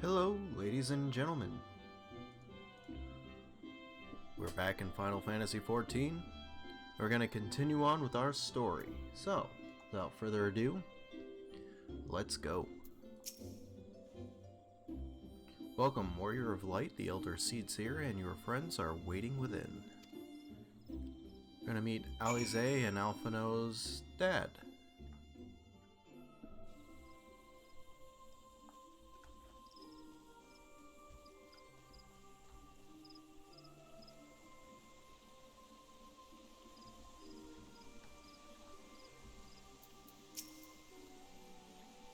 Hello, ladies and gentlemen. We're back in Final Fantasy XIV. We're going to continue on with our story. So, without further ado, let's go. Welcome, Warrior of Light. The Elder Seed's here, and your friends are waiting within. We're going to meet Alize and Alphino's dad.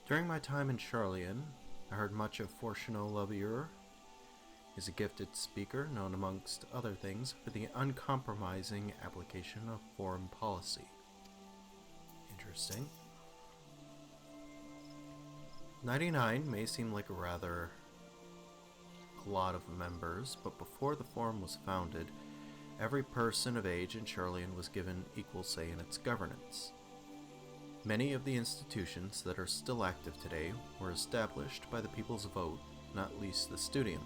During my time in Charlian, I heard much of Fortuno Lavier. He's a gifted speaker, known amongst other things for the uncompromising application of foreign policy. Interesting. 99 may seem like a lot of members, but before the forum was founded, every person of age in Charlian was given equal say in its governance. Many of the institutions that are still active today were established by the people's vote, not least the Studium.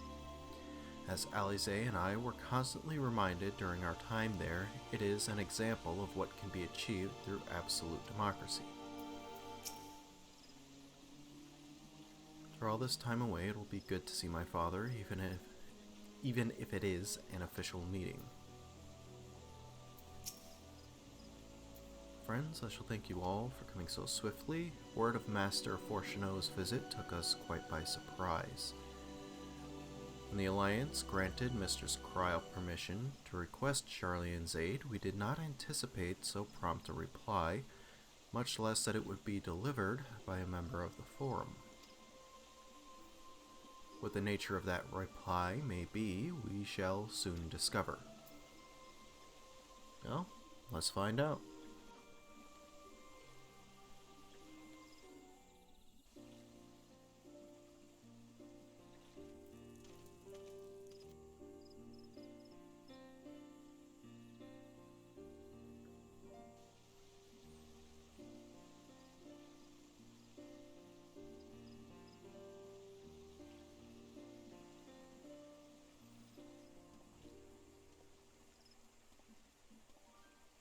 As Alize and I were constantly reminded during our time there, it is an example of what can be achieved through absolute democracy. For all this time away, it will be good to see my father, even if it is an official meeting. Friends, I shall thank you all for coming so swiftly. Word of Master Fortuno's visit took us quite by surprise. When the Alliance granted Mistress Cryle permission to request Charlian's aid, we did not anticipate so prompt a reply, much less that it would be delivered by a member of the Forum. What the nature of that reply may be, we shall soon discover. Well, let's find out.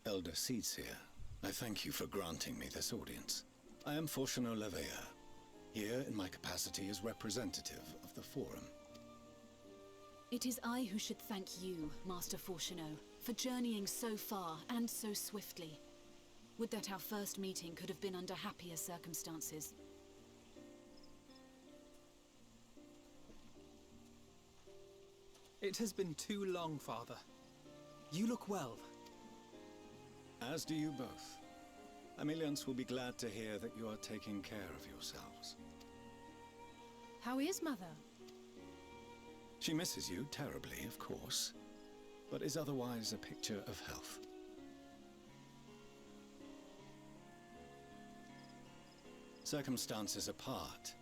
Elder Seeds here. I thank you for granting me this audience. I am Fortuno Lavier, here in my capacity as representative of the Forum. It is I who should thank you, Master Fortuno, for journeying so far and so swiftly. Would that our first meeting could have been under happier circumstances. It has been too long, Father. You look well. As do you both. Ameliance will be glad to hear that you are taking care of yourselves. How is Mother? She misses you terribly, of course, but is otherwise a picture of health. Circumstances apart,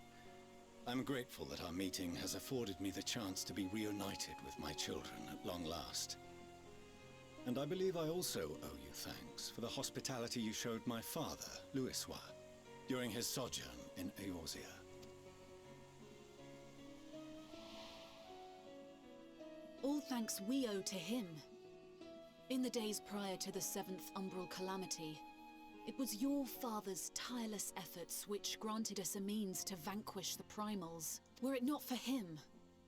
I'm grateful that our meeting has afforded me the chance to be reunited with my children at long last. And I believe I also owe you thanks for the hospitality you showed my father, Louisois, during his sojourn in Eorzea. All thanks we owe to him. In the days prior to the 7th Umbral Calamity, it was your father's tireless efforts which granted us a means to vanquish the Primals. Were it not for him,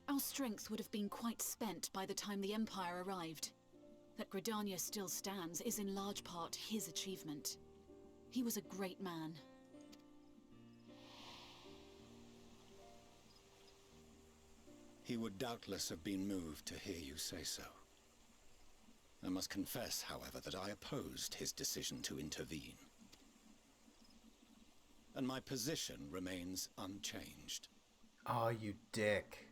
our strength would have been quite spent by the time the Empire arrived. That Gridania still stands is in large part his achievement. He was a great man. He would doubtless have been moved to hear you say so. I must confess, however, that I opposed his decision to intervene. And my position remains unchanged. Aw, you dick.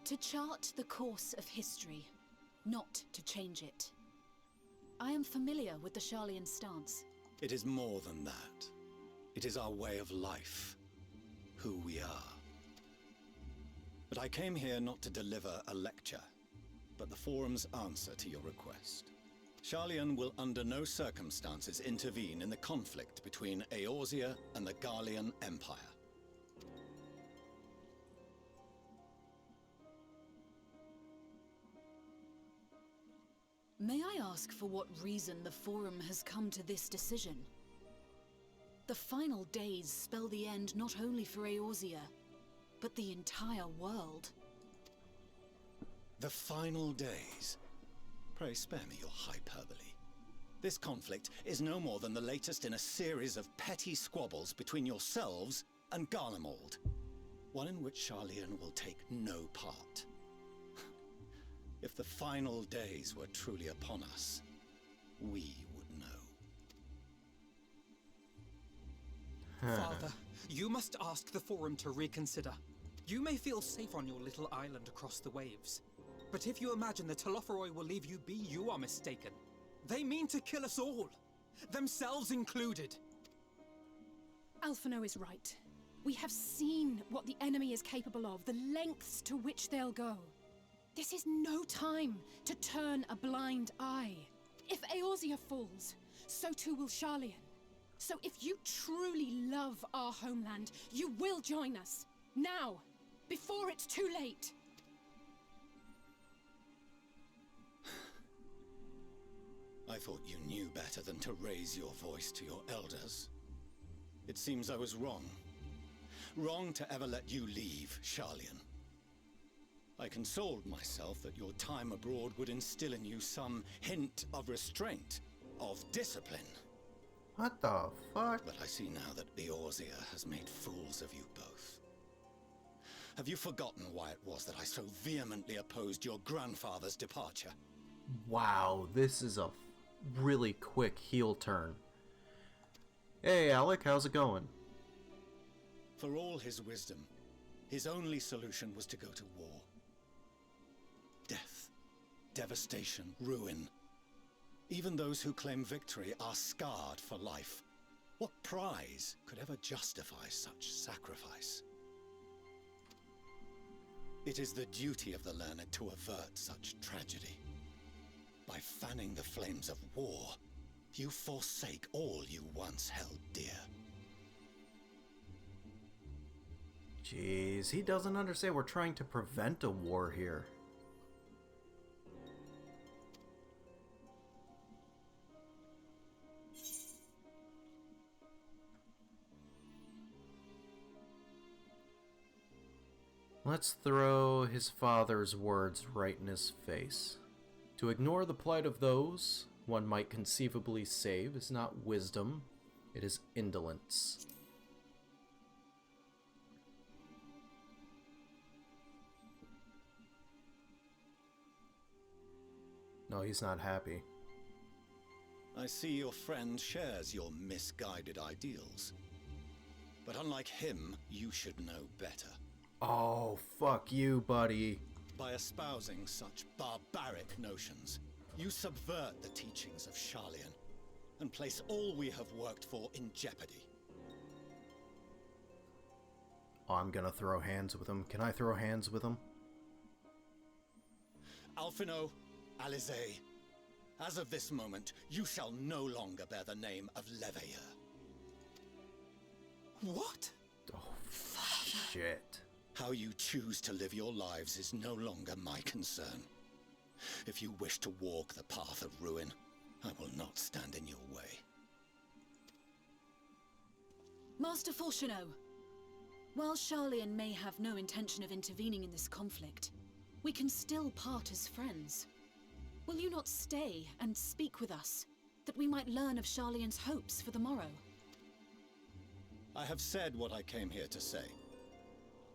To chart the course of history, not to change it. I am familiar with the Charlian stance. It is more than that. It is our way of life, who we are. But I came here not to deliver a lecture, but the Forum's answer to your request. Sharlayan will under no circumstances intervene in the conflict between Eorzea and the Garlean Empire. May I ask for what reason the Forum has come to this decision? The final days spell the end not only for Eorzea, but the entire world. The final days? Pray spare me your hyperbole. This conflict is no more than the latest in a series of petty squabbles between yourselves and Garlemald. One in which Sharlayan will take no part. If the final days were truly upon us, we would know. Father, you must ask the Forum to reconsider. You may feel safe on your little island across the waves. But if you imagine the Telophoroi will leave you be, you are mistaken. They mean to kill us all, themselves included. Alphino is right. We have seen what the enemy is capable of, the lengths to which they'll go. This is no time to turn a blind eye. If Eorzea falls, so too will Sharlayan. So if you truly love our homeland, you will join us. Now, before it's too late. I thought you knew better than to raise your voice to your elders. It seems I was wrong. Wrong to ever let you leave, Sharlayan. I consoled myself that your time abroad would instill in you some hint of restraint, of discipline. What the fuck? But I see now that Eorzea has made fools of you both. Have you forgotten why it was that I so vehemently opposed your grandfather's departure? Wow, this is a really quick heel turn. Hey Alec, how's it going? For all his wisdom, his only solution was to go to war. Death, devastation, ruin. Even those who claim victory are scarred for life. What prize could ever justify such sacrifice? It is the duty of the learned to avert such tragedy. By fanning the flames of war, you forsake all you once held dear. Jeez, he doesn't understand we're trying to prevent a war here. Let's throw his father's words right in his face. To ignore the plight of those one might conceivably save is not wisdom, it is indolence. No, he's not happy. I see your friend shares your misguided ideals. But unlike him, you should know better. Oh, fuck you, buddy. By espousing such barbaric notions, you subvert the teachings of Sharlayan and place all we have worked for in jeopardy. Oh, I'm gonna throw hands with him. Can I throw hands with him? Alphino, Alize, as of this moment, you shall no longer bear the name of Leveilleur. What? Oh, shit. How you choose to live your lives is no longer my concern. If you wish to walk the path of ruin, I will not stand in your way. Master Fourcheneau, while Sharlayan may have no intention of intervening in this conflict, we can still part as friends. Will you not stay and speak with us, that we might learn of Sharlayan's hopes for the morrow? I have said what I came here to say.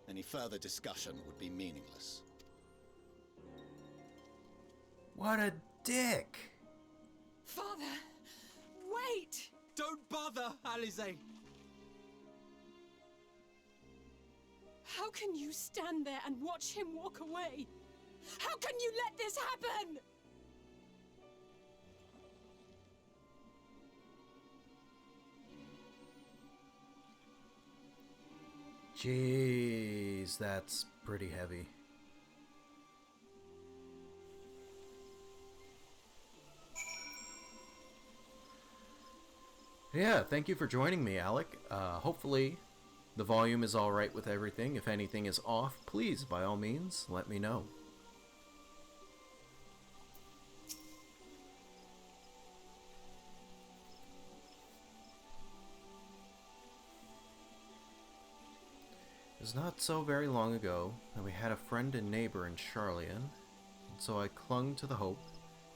Any further discussion would be meaningless. What a dick! Father, wait! Don't bother, Alize! How can you stand there and watch him walk away? How can you let this happen? Jeez, that's pretty heavy. Yeah, thank you for joining me, Alec. Hopefully the volume is alright with everything. If anything is off, please, by all means, let me know. It was not so very long ago that we had a friend and neighbor in Charlian, and so I clung to the hope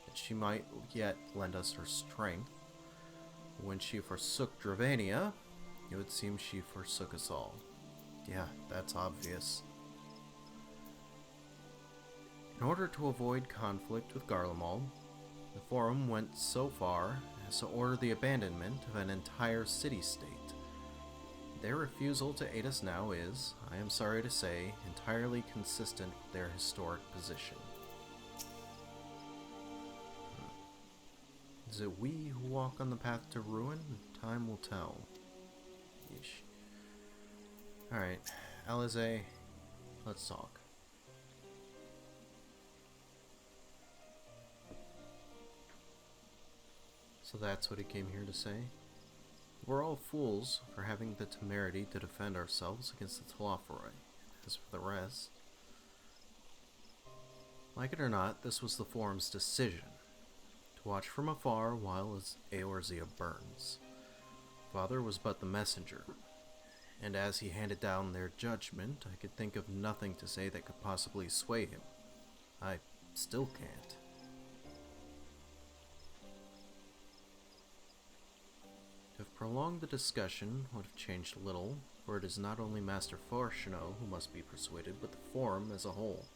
that she might yet lend us her strength. When she forsook Dravania, it would seem she forsook us all. Yeah, that's obvious. In order to avoid conflict with Garlemald, the Forum went so far as to order the abandonment of an entire city-state. Their refusal to aid us now is, I am sorry to say, entirely consistent with their historic position. Is it we who walk on the path to ruin? Time will tell. Yeesh. Alright, Alize, let's talk. So that's what he came here to say? We're all fools for having the temerity to defend ourselves against the Telophoroi. As for the rest... Like it or not, this was the Forum's decision. To watch from afar while Eorzea burns. Father was but the messenger, and as he handed down their judgment, I could think of nothing to say that could possibly sway him. I still can't. To have prolonged the discussion would have changed little, for it is not only Master Fortuno who must be persuaded, but the Forum as a whole.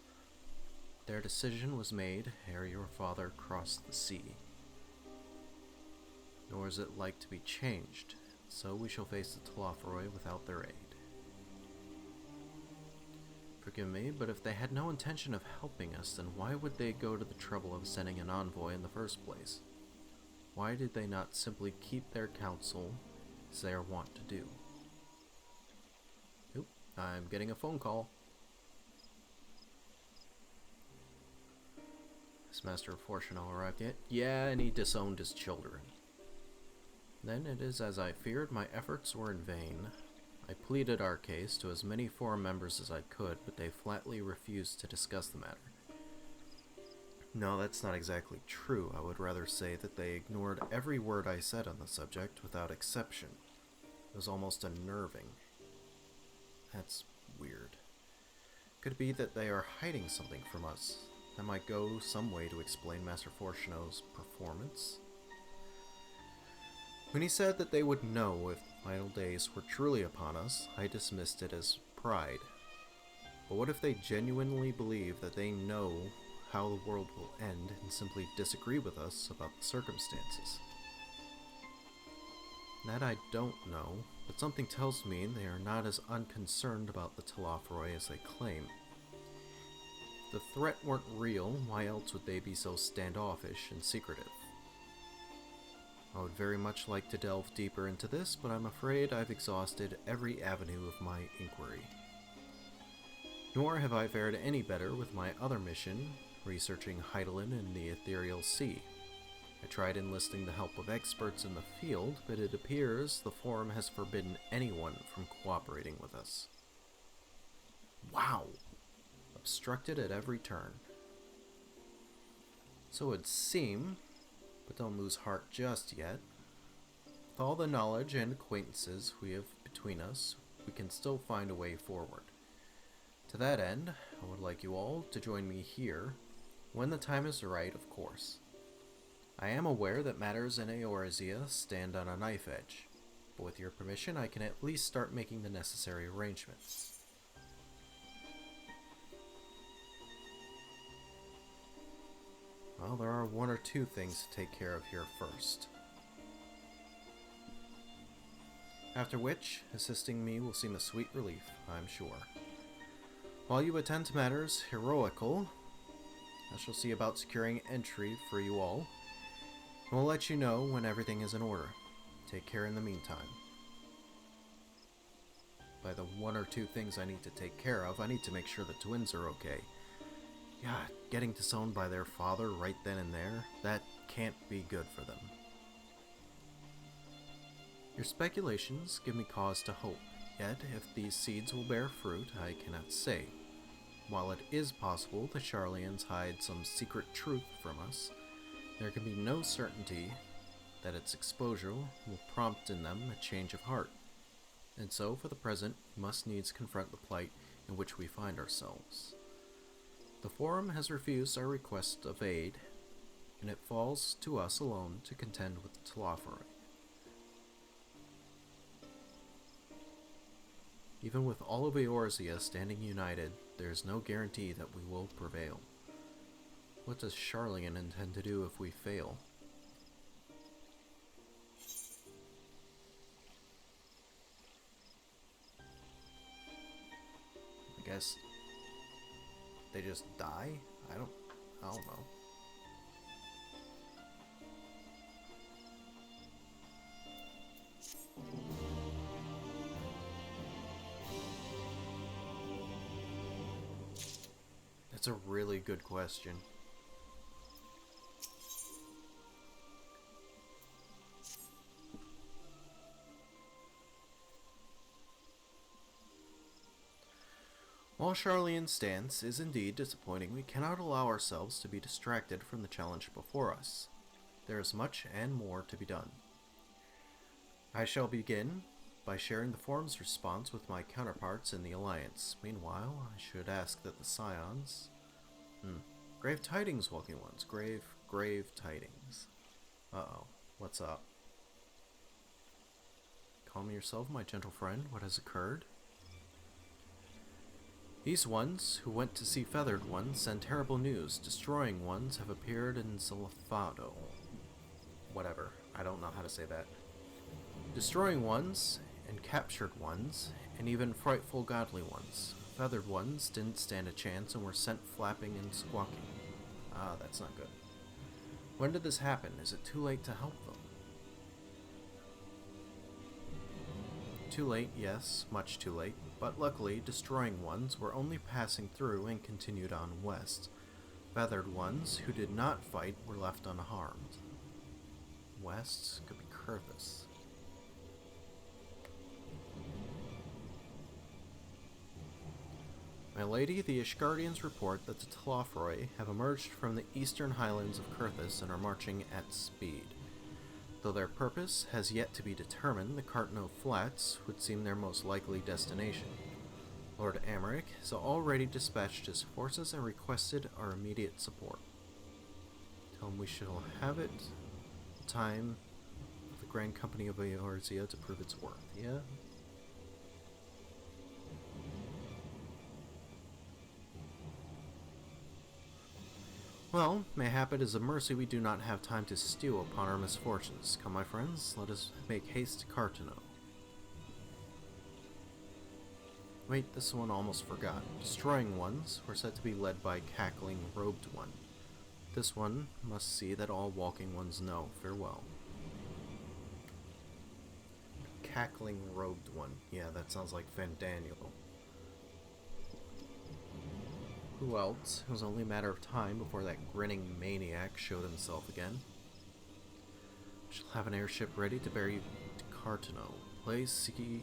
Their decision was made ere your father crossed the sea. Nor is it like to be changed, so we shall face the Telophoroi without their aid. Forgive me, but if they had no intention of helping us, then why would they go to the trouble of sending an envoy in the first place? Why did they not simply keep their counsel as they are wont to do? Oop, I'm getting a phone call. Has Master Fortuno arrived yet? Yeah, and he disowned his children. Then it is as I feared, my efforts were in vain. I pleaded our case to as many Forum members as I could, but they flatly refused to discuss the matter. No, that's not exactly true. I would rather say that they ignored every word I said on the subject without exception. It was almost unnerving. That's weird. Could it be that they are hiding something from us? That might go some way to explain Master Fortuno's performance. When he said that they would know if the final days were truly upon us, I dismissed it as pride. But what if they genuinely believe that they know how the world will end and simply disagree with us about the circumstances? That I don't know, but something tells me they are not as unconcerned about the Telophoroi as they claim. If the threat weren't real, why else would they be so standoffish and secretive? I would very much like to delve deeper into this, but I'm afraid I've exhausted every avenue of my inquiry. Nor have I fared any better with my other mission, researching Hydaelyn and the Ethereal Sea. I tried enlisting the help of experts in the field, but it appears the Forum has forbidden anyone from cooperating with us. Wow! Obstructed at every turn. So it would seem, but don't lose heart just yet. With all the knowledge and acquaintances we have between us, we can still find a way forward. To that end, I would like you all to join me here, when the time is right, of course. I am aware that matters in Eorzea stand on a knife edge, but with your permission I can at least start making the necessary arrangements. Well, there are one or two things to take care of here first. After which, assisting me will seem a sweet relief, I'm sure. While you attend to matters heroical, I shall see about securing entry for you all, and will let you know when everything is in order. Take care in the meantime. By the one or two things I need to take care of, I need to make sure the twins are okay. Yeah, getting disowned by their father right then and there, that can't be good for them. Your speculations give me cause to hope, yet if these seeds will bear fruit, I cannot say. While it is possible the Charlians hide some secret truth from us, there can be no certainty that its exposure will prompt in them a change of heart. And so, for the present, we must needs confront the plight in which we find ourselves. The Forum has refused our request of aid, and it falls to us alone to contend with the Telophori. Even with all of Eorzea standing united, there is no guarantee that we will prevail. What does Charlian intend to do if we fail? I guess they just die? I don't know. That's a really good question. While Charlian's stance is indeed disappointing, we cannot allow ourselves to be distracted from the challenge before us. There is much and more to be done. I shall begin by sharing the Forum's response with my counterparts in the Alliance. Meanwhile, I should ask that the Scions... Grave tidings, Walking Ones. Grave tidings. Uh-oh. What's up? Calm yourself, my gentle friend. What has occurred? These ones, who went to see Feathered Ones, send terrible news. Destroying Ones have appeared in Salafado. Whatever. I don't know how to say that. Destroying Ones, and captured Ones, and even frightful godly ones. Feathered Ones didn't stand a chance and were sent flapping and squawking. Ah, that's not good. When did this happen? Is it too late to help them? Too late, yes, much too late. But luckily, Destroying Ones were only passing through and continued on west. Feathered Ones, who did not fight, were left unharmed. West could be Kurthus. My lady, the Ishgardians report that the Telophori have emerged from the eastern highlands of Kurthus and are marching at speed. Though their purpose has yet to be determined, the Cartno Flats would seem their most likely destination. Lord Amaric has already dispatched his forces and requested our immediate support. Tell him we shall have it the time of the Grand Company of Eorzea to prove its worth. Yeah? Well, mayhap it is a mercy we do not have time to stew upon our misfortunes. Come, my friends, let us make haste to Cartano. Wait, this one almost forgot. Destroying Ones were said to be led by Cackling Robed One. This one must see that all Walking Ones know. Farewell. Cackling Robed One. Yeah, that sounds like Vandaniel. Who else? It was only a matter of time before that grinning maniac showed himself again. I shall have an airship ready to bear you to Cartano. Please see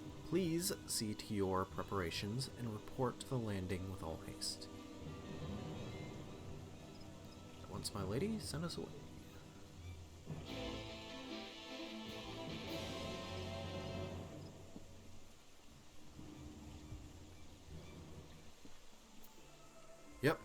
to your preparations and report to the landing with all haste. At once, my lady, send us away. Yep.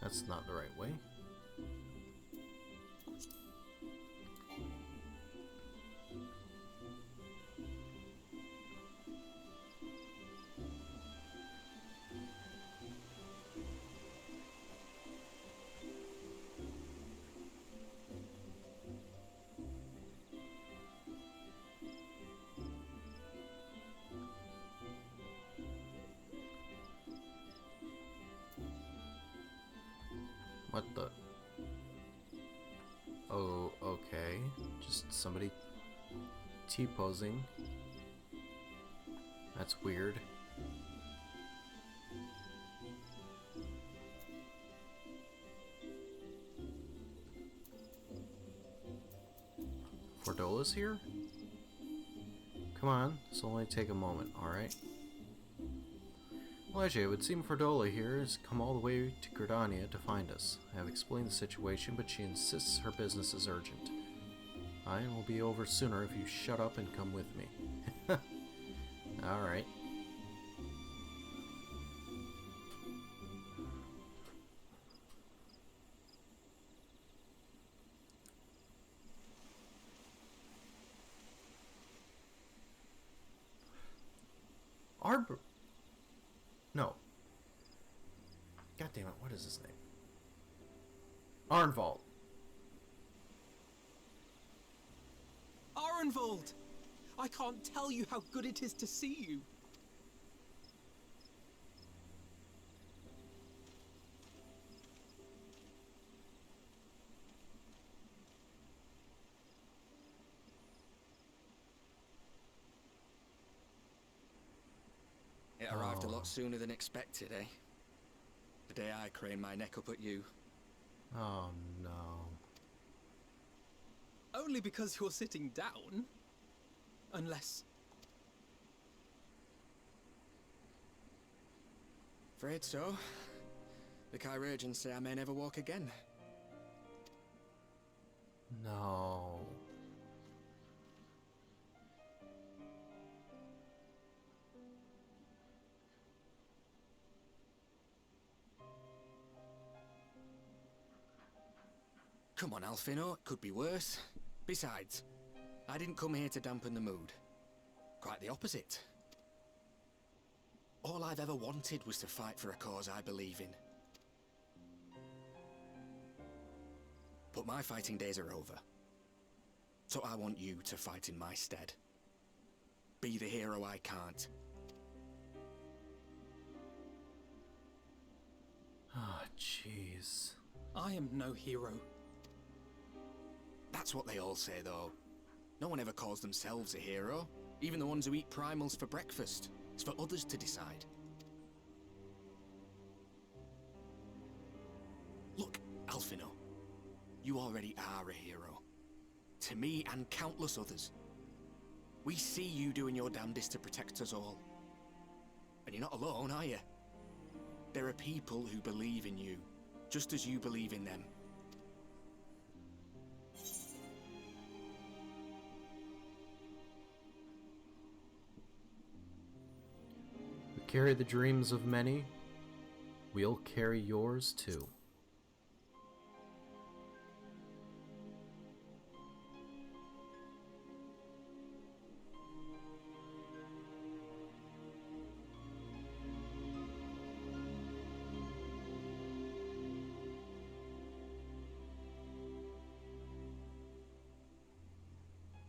That's not the right way. What the? Oh, okay. Just somebody T-posing. That's weird. Fordola's here? Come on, this will only take a moment, alright? Well, Ajay, it would seem Fordola here has come all the way to Gridania to find us. I have explained the situation, but she insists her business is urgent. Mine will be over sooner if you shut up and come with me. Alright. Arbor... No. God damn it, what is his name? Arenvald. Arenvald! I can't tell you how good it is to see you. It arrived a lot sooner than expected, eh? The day I craned my neck up at you. Oh no. Only because you're sitting down. Unless... Afraid so. The Chirurgeons say I may never walk again. No. Come on, Alfino, it could be worse. Besides, I didn't come here to dampen the mood. Quite the opposite. All I've ever wanted was to fight for a cause I believe in. But my fighting days are over. So I want you to fight in my stead. Be the hero I can't. Ah, jeez. I am no hero. That's what they all say, though. No one ever calls themselves a hero. Even the ones who eat primals for breakfast. It's for others to decide. Look, Alfino. You already are a hero. To me and countless others. We see you doing your damnedest to protect us all. And you're not alone, are you? There are people who believe in you, just as you believe in them. We carry the dreams of many. We'll carry yours too.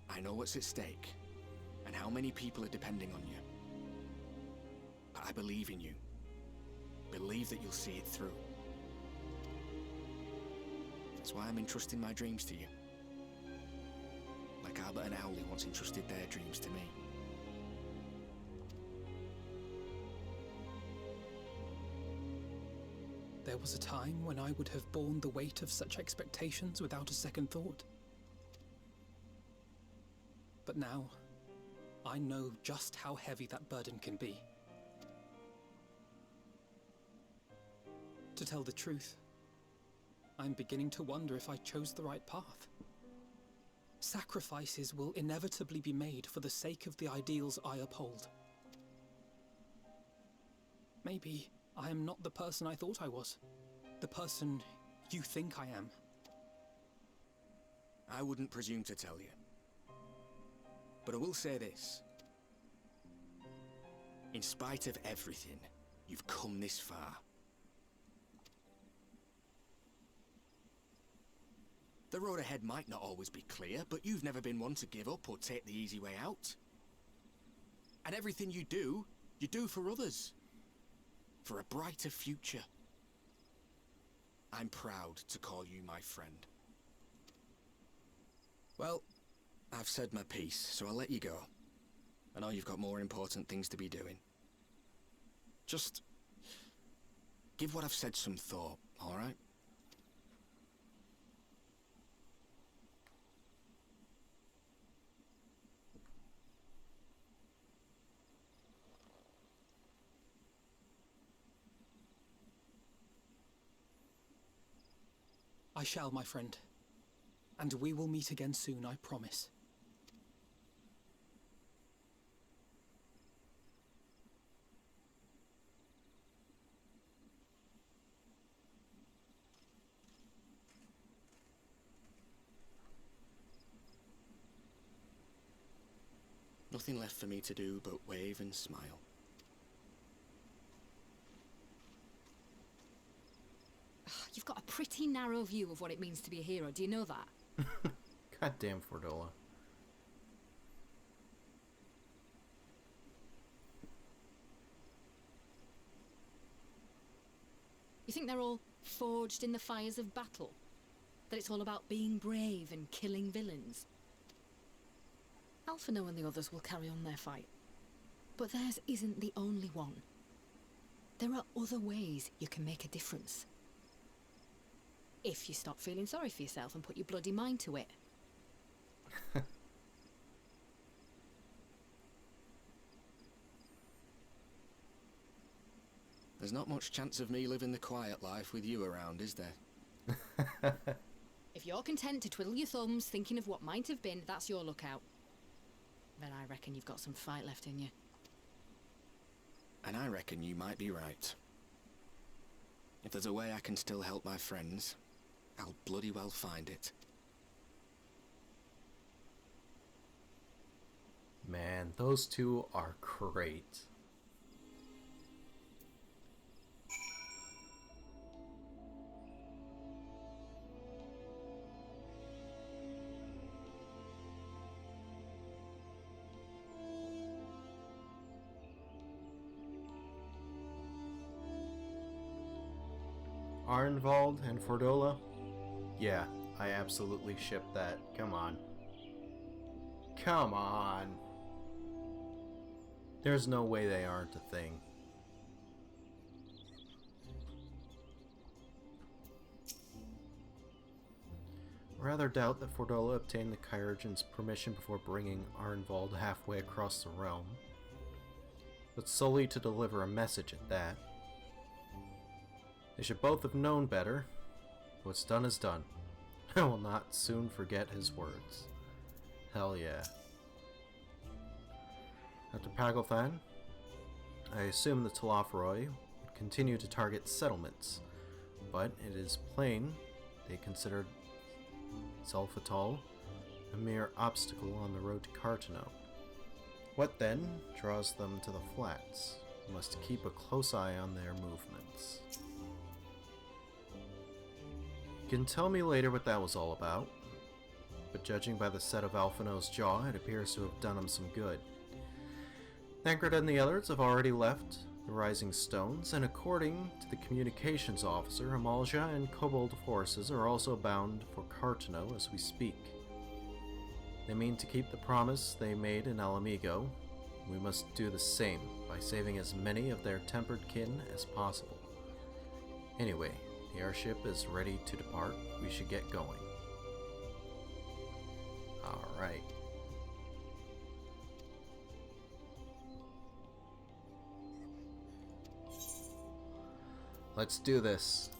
I know what's at stake, and how many people are depending on you. But I believe in you. Believe that you'll see it through. That's why I'm entrusting my dreams to you. Like Albert and Owley once entrusted their dreams to me. There was a time when I would have borne the weight of such expectations without a second thought. But now, I know just how heavy that burden can be. To tell the truth, I'm beginning to wonder if I chose the right path. Sacrifices will inevitably be made for the sake of the ideals I uphold. Maybe I am not the person I thought I was. The person you think I am. I wouldn't presume to tell you. But I will say this. In spite of everything, you've come this far. The road ahead might not always be clear, but you've never been one to give up or take the easy way out. And everything you do for others. For a brighter future. I'm proud to call you my friend. Well, I've said my piece, so I'll let you go. I know you've got more important things to be doing. Just give what I've said some thought, all right? I shall, my friend. And we will meet again soon, I promise. Nothing left for me to do but wave and smile. You've got a pretty narrow view of what it means to be a hero, do you know that? Goddamn Fordola. You think they're all forged in the fires of battle? That it's all about being brave and killing villains? Alphino and the others will carry on their fight. But theirs isn't the only one. There are other ways you can make a difference. If you stop feeling sorry for yourself and put your bloody mind to it. There's not much chance of me living the quiet life with you around, is there? If you're content to twiddle your thumbs thinking of what might have been, that's your lookout. Then I reckon you've got some fight left in you. And I reckon you might be right. If there's a way I can still help my friends, I'll bloody well find it. Man, those two are great. Arenvald and Fordola? Yeah, I absolutely ship that. Come on. Come on. There's no way they aren't a thing. Rather doubt that Fordola obtained the Kyurgen's permission before bringing Arenvald halfway across the realm. But solely to deliver a message at that. They should both have known better. What's done is done. I will not soon forget his words. Hell yeah. After Pagelthan, I assume the Telophoroi would continue to target settlements, but it is plain they considered Zulfatal a mere obstacle on the road to Cartano. What then draws them to the flats? We must keep a close eye on their movements. You can tell me later what that was all about, but judging by the set of Alphino's jaw, it appears to have done him some good. Thancred and the others have already left the Rising Stones, and according to the communications officer, Amalja and Kobold forces are also bound for Cartano as we speak. They mean to keep the promise they made in Alamigo. We must do the same by saving as many of their tempered kin as possible. Anyway, the airship is ready to depart. We should get going. Alright. Let's do this.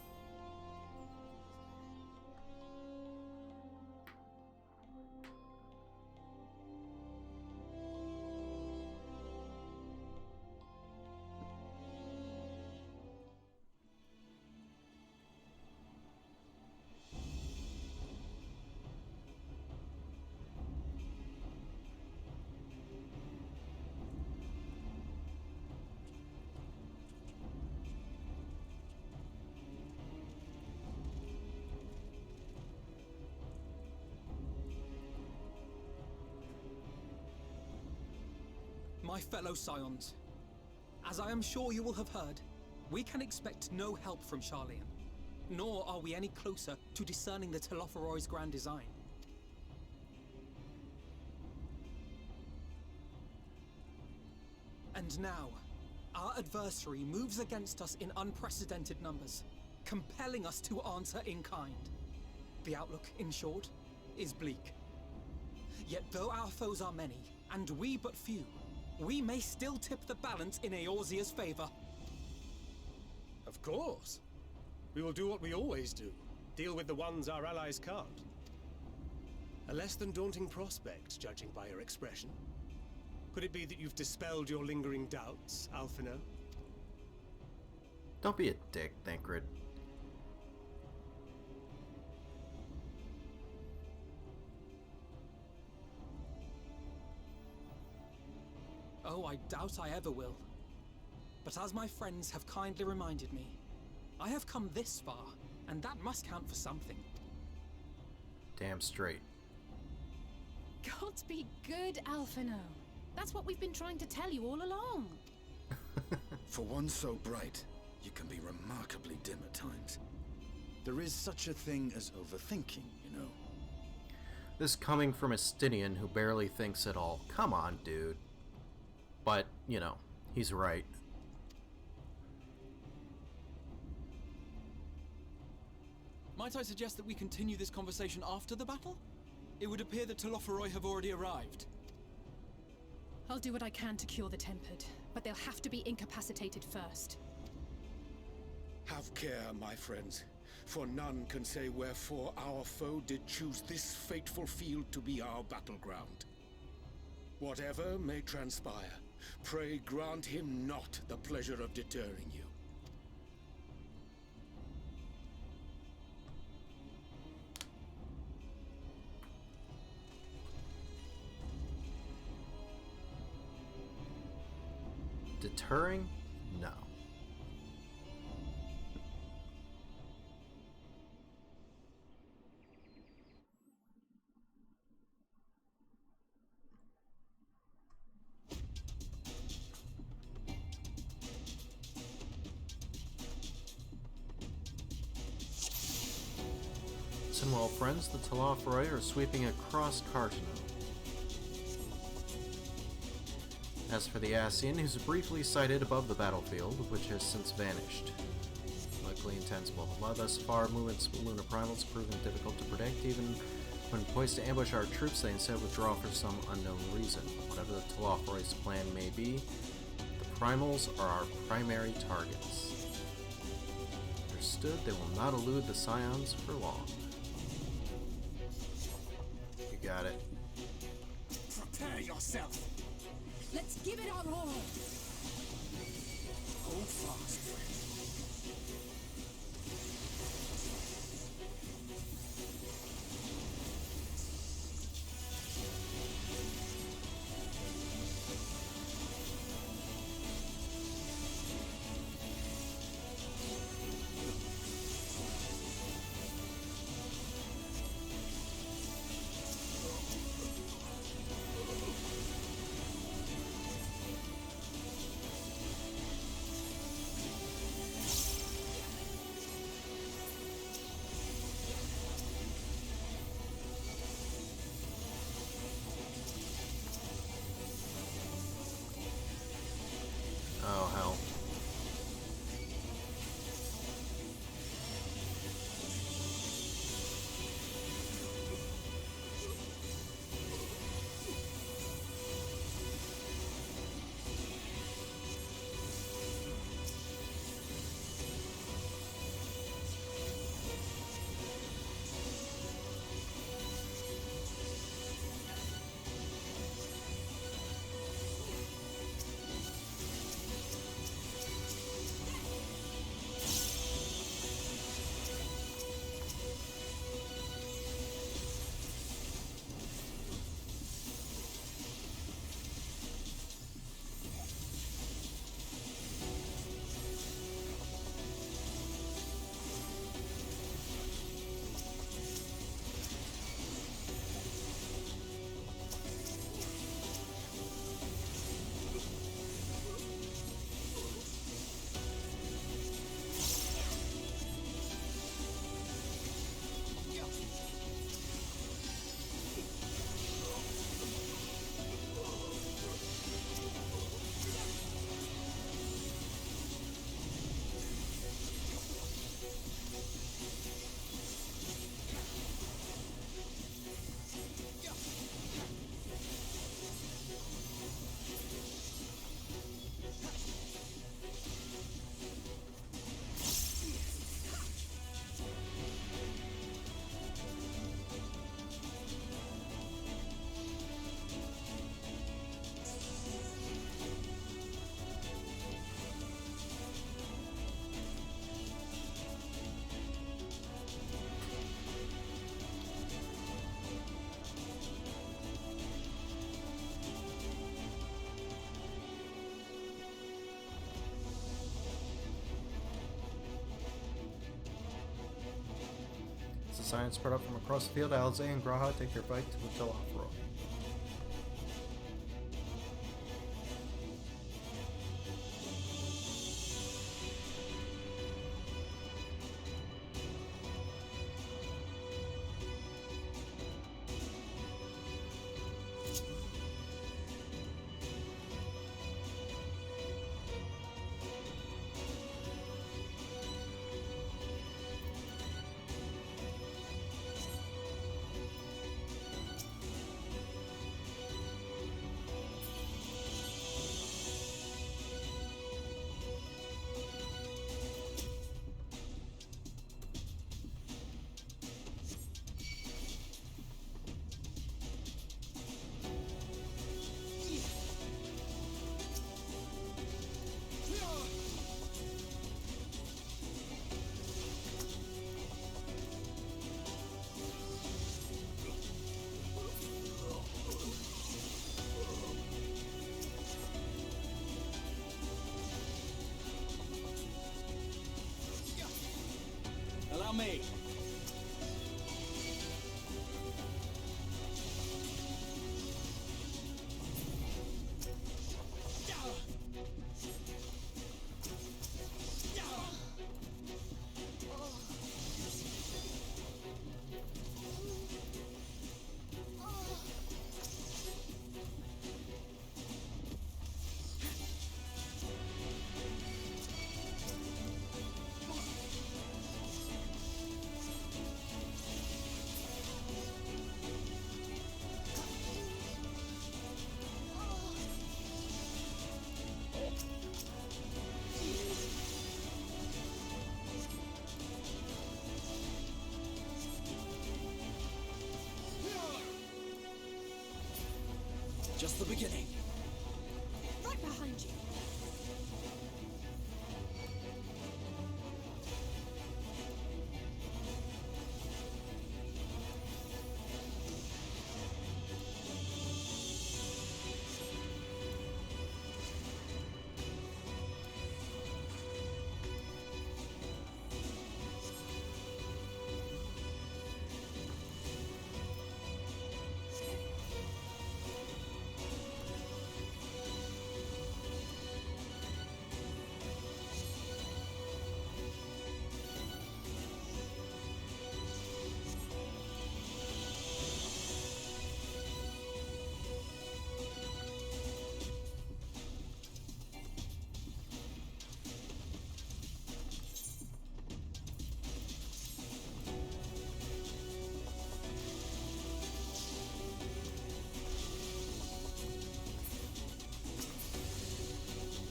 My fellow Scions, as I am sure you will have heard, we can expect no help from Charlian. nor are we any closer to discerning the Telophoroi's grand design. And now, our adversary moves against us in unprecedented numbers, compelling us to answer in kind. The outlook, in short, is bleak. Yet though our foes are many, and we but few, we may still tip the balance in Eorzea's favor. Of course. We will do what we always do. Deal with the ones our allies can't. A less than daunting prospect, judging by your expression. Could it be that you've dispelled your lingering doubts, Alphino? Don't be a dick, Thancred. Oh, I doubt I ever will. But as my friends have kindly reminded me, I have come this far, and that must count for something. Damn straight. Gods be good, Alphino. That's what we've been trying to tell you all along. For one so bright, you can be remarkably dim at times. There is such a thing as overthinking, you know. This coming from a Stinian who barely thinks at all. Come on, dude. But, you know, he's right. Might I suggest that we continue this conversation after the battle? It would appear that Telophoroi have already arrived. I'll do what I can to cure the Tempered, but they'll have to be incapacitated first. Have care, my friends, for none can say wherefore our foe did choose this fateful field to be our battleground. Whatever may transpire, pray grant him not the pleasure of deterring you. Deterring? No. Listen well, friends, the Telophoroi are sweeping across Cartano. As for the Ascian, who's briefly sighted above the battlefield, which has since vanished. Luckily intense while thus far, movements of lunar primals proven difficult to predict. Even when poised to ambush our troops, they instead withdraw for some unknown reason. Whatever the Telophoroi's plan may be, the primals are our primary targets. Understood, they will not elude the Scions for long. You got it. Prepare yourself! Let's give it our all! Hold fast, friend. signs spread out from across the field. Alize and Graha take their fight to the Telafro. Allow me. Just the beginning. Right behind you.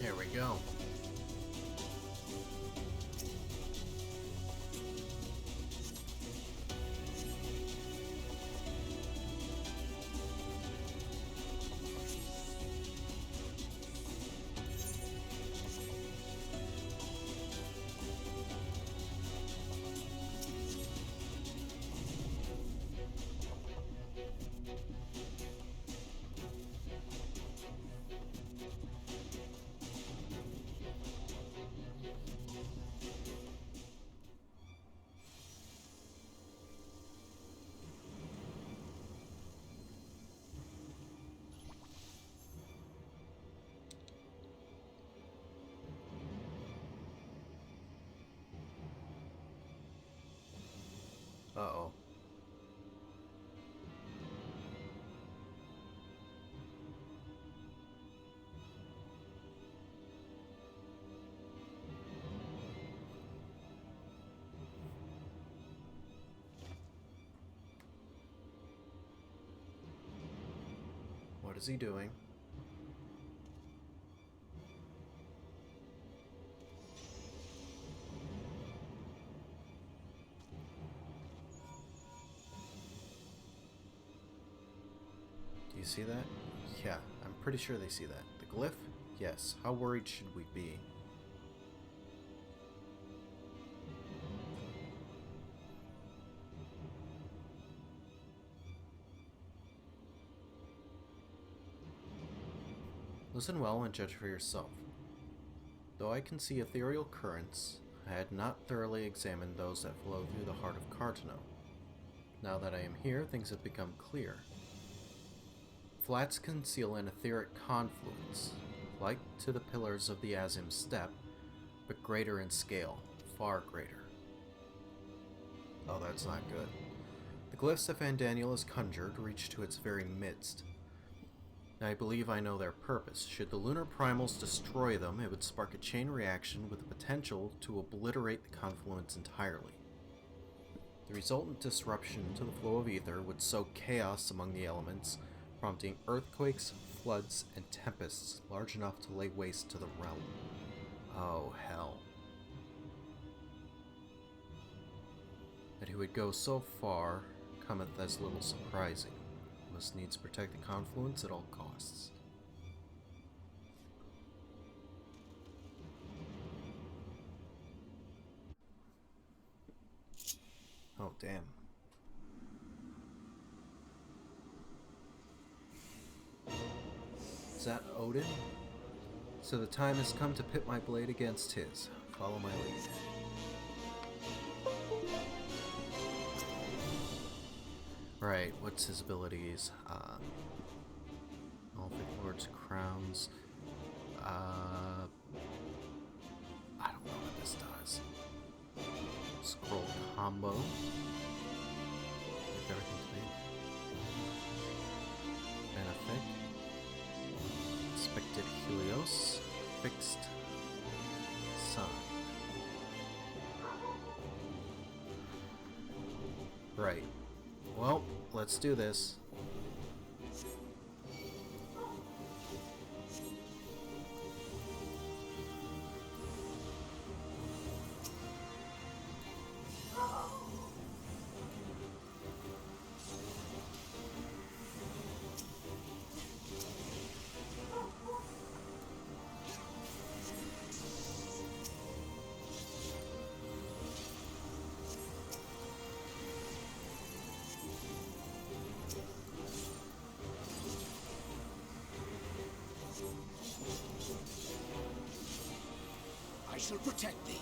There we go. Uh-oh. What is he doing? Do you see that? Yeah, I'm pretty sure they see that. The glyph? Yes. How worried should we be? Listen well and judge for yourself. Though I can see ethereal currents, I had not thoroughly examined those that flow through the heart of Cartano. Now that I am here, things have become clear. Flats conceal an etheric confluence, like to the pillars of the Azim Steppe, but greater in scale, far greater. Oh, that's not good. The glyphs that Van Daniel has conjured reach to its very midst. I believe I know their purpose. Should the lunar primals destroy them, it would spark a chain reaction with the potential to obliterate the confluence entirely. The resultant disruption to the flow of ether would sow chaos among the elements, prompting earthquakes, floods, and tempests large enough to lay waste to the realm. Oh, hell. That he would go so far cometh as little surprising. Must needs protect the confluence at all costs. Oh, damn. Is that Odin? So the time has come to pit my blade against his. Follow my lead. Right, what's his abilities? All the Lord's crowns. I don't know what this does. Scroll combo. Give everything to me. Benefit. Expected Helios. Fixed. Sun. Right. Well, let's do this. I shall protect thee.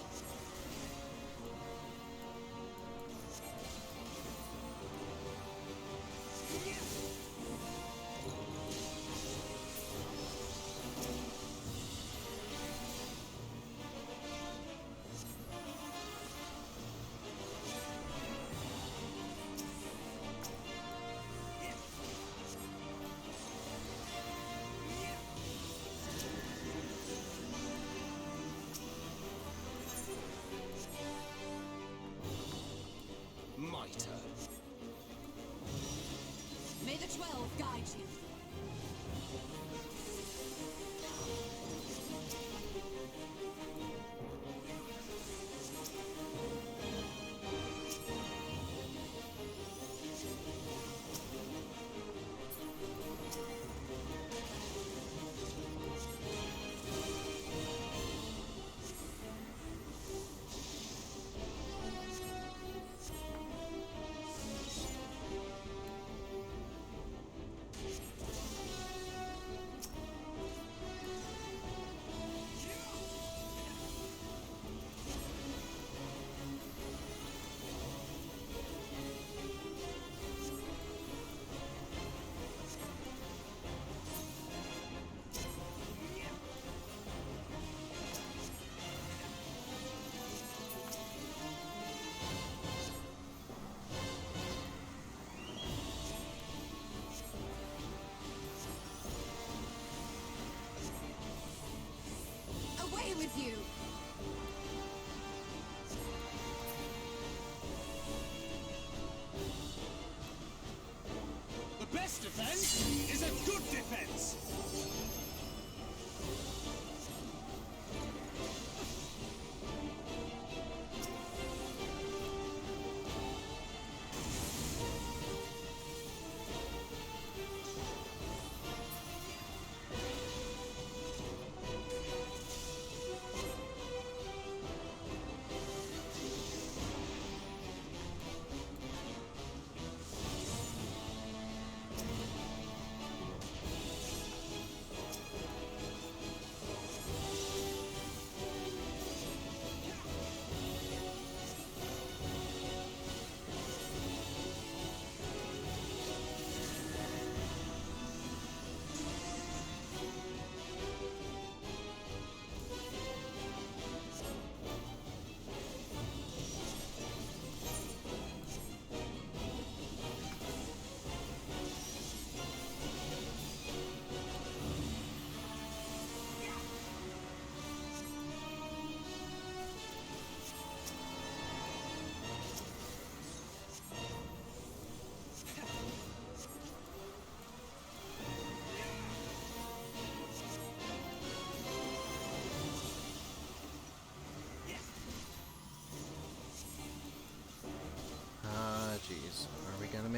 My turn. May the 12 guide you.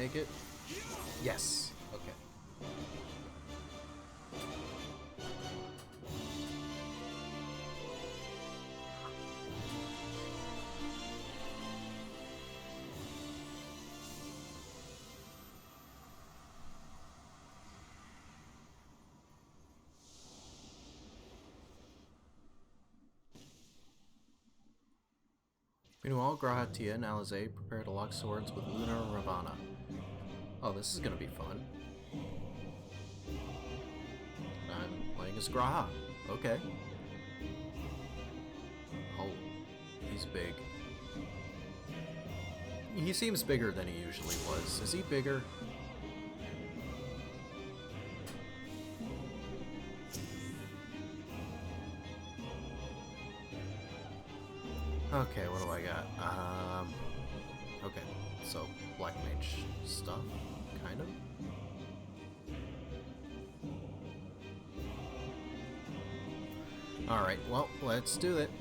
make it? Yes. Okay. Meanwhile, Grahatia and Alizé prepare to lock swords with Luna and Ravana. Oh, this is gonna be fun. I'm playing as Graha. Okay. Oh, he's big. He seems bigger than he usually was. Is he bigger? Okay, what do I got? Okay, so Black Mage stuff, kind of. Alright, well, let's do it.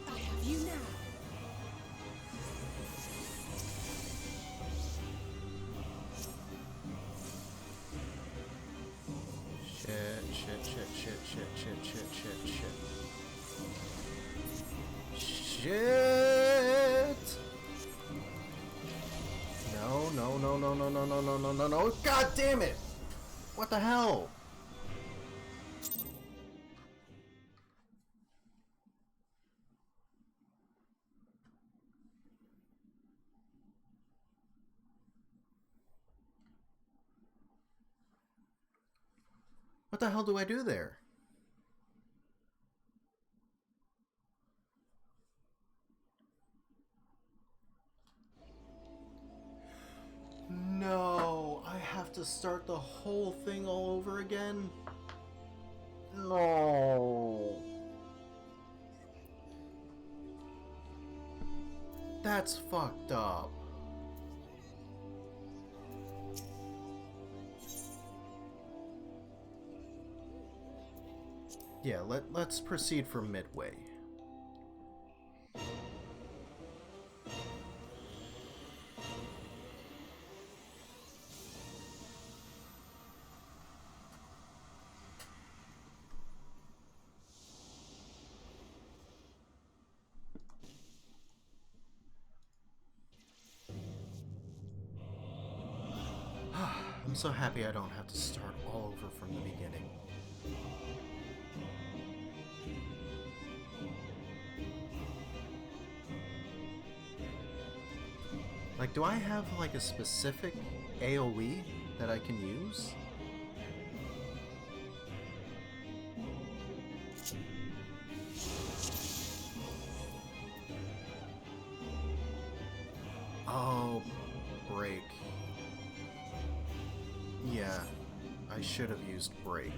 I have you now. Shit! No, no, no, no, no, no, no, no, no, no, no. God damn it! What the hell? What the hell do I do there? No, I have to start the whole thing all over again? No. That's fucked up. Yeah, let's proceed from midway. I'm so happy I don't have to start all over from the beginning. Like, do I have like a specific AoE that I can use? Oh, break. Yeah, I should have used break.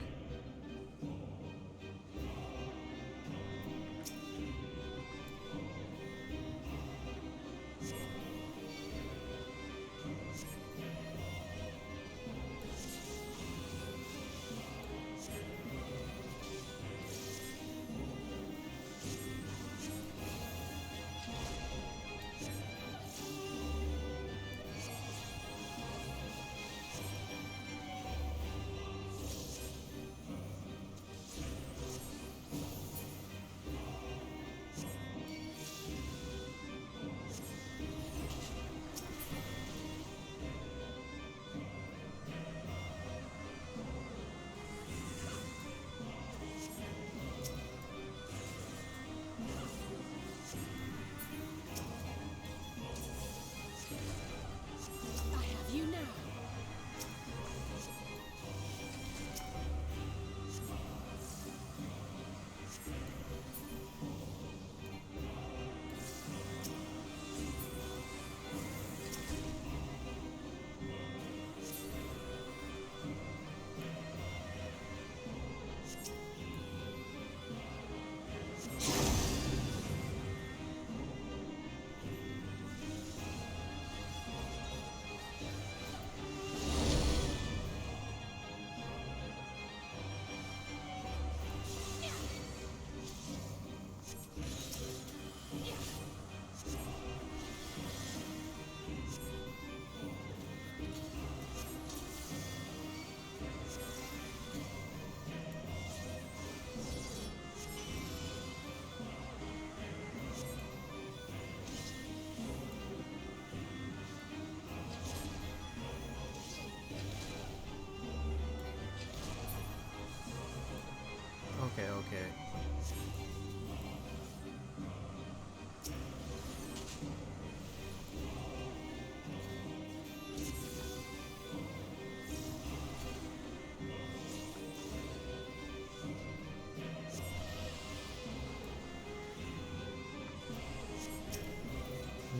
Okay.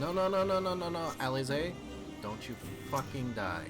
No, no, no, no, no, no, no, Alize. Don't you fucking die.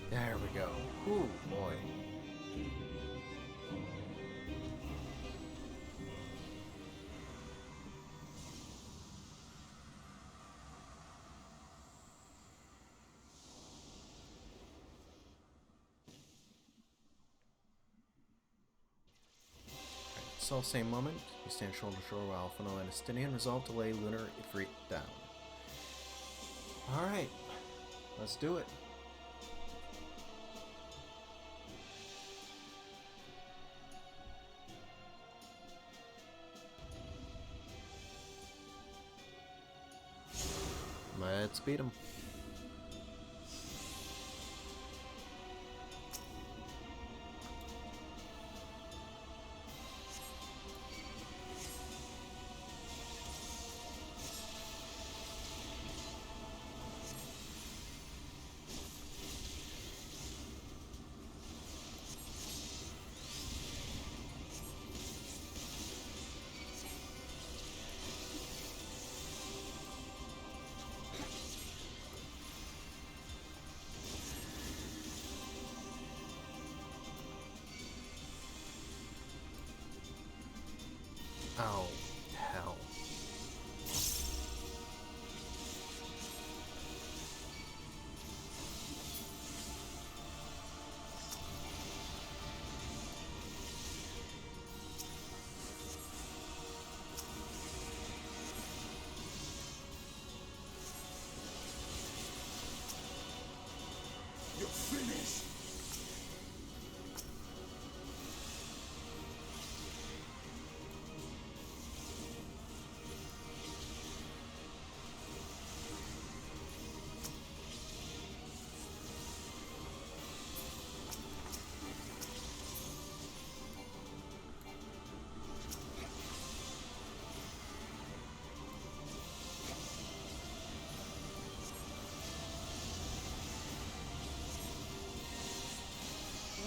There we go. Ooh, boy. So, same moment, you stand shoulder to shoulder while Alphino and Estinian resolve to lay Lunar Ifrit down. Alright, let's do it. Let's beat him. Oh, hell. You're finished!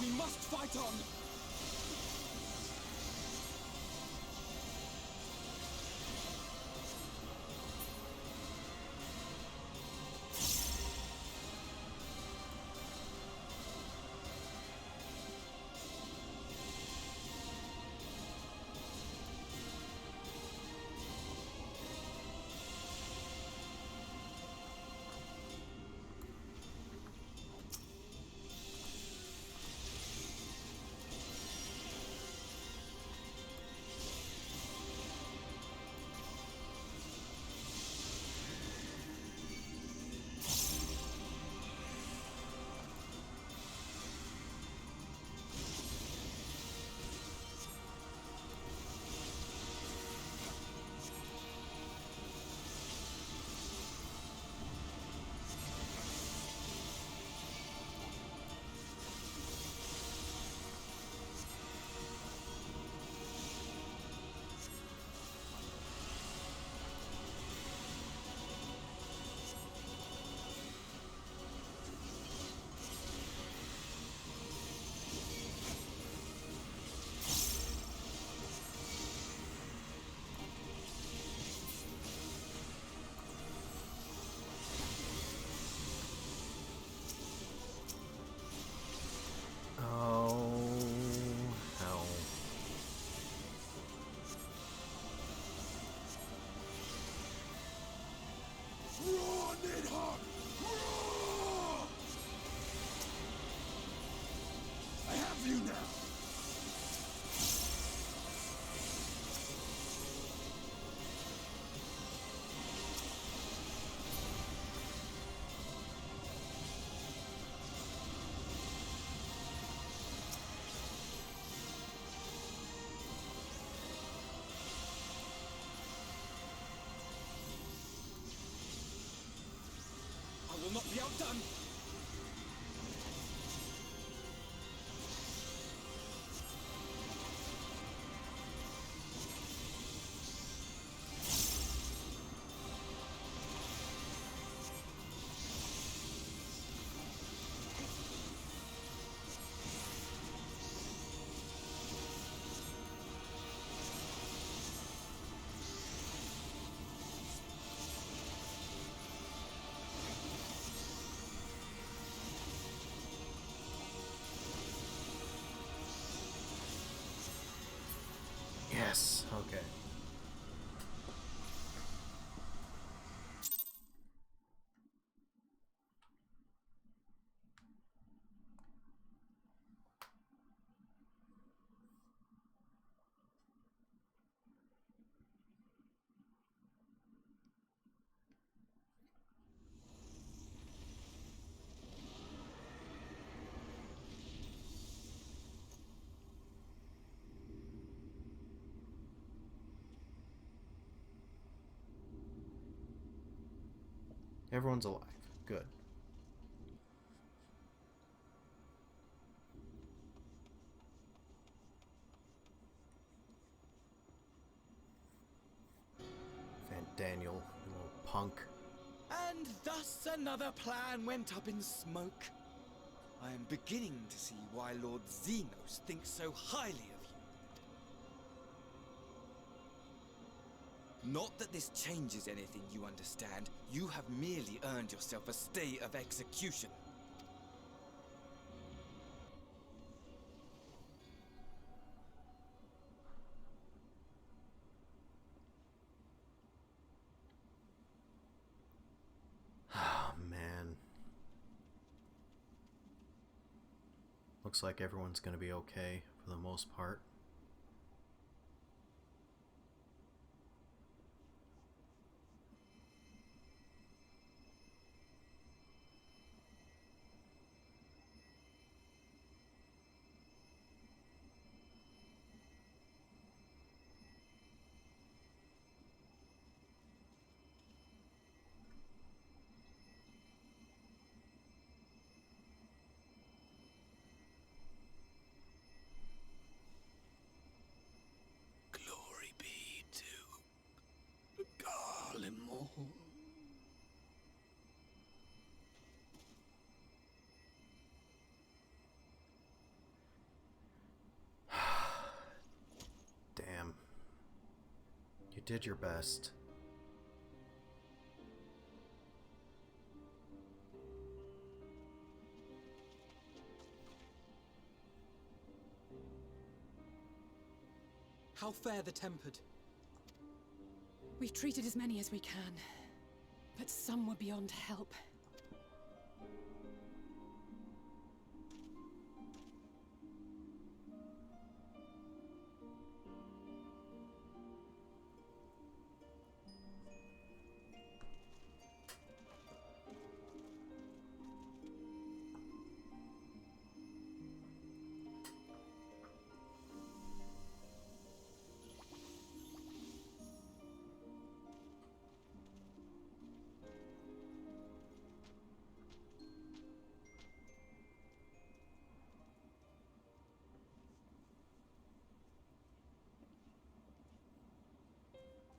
We must fight on! job done! Yes, okay. Everyone's alive. Good. Van Daniel, you little punk. And thus another plan went up in smoke. I am beginning to see why Lord Xenos thinks so highly of you. Not that this changes anything, you understand. You have merely earned yourself a stay of execution. Oh, man. Looks like everyone's gonna be okay for the most part. Glory be to Garlemore. Damn. You did your best. How fare the tempered? We've treated as many as we can, but some were beyond help.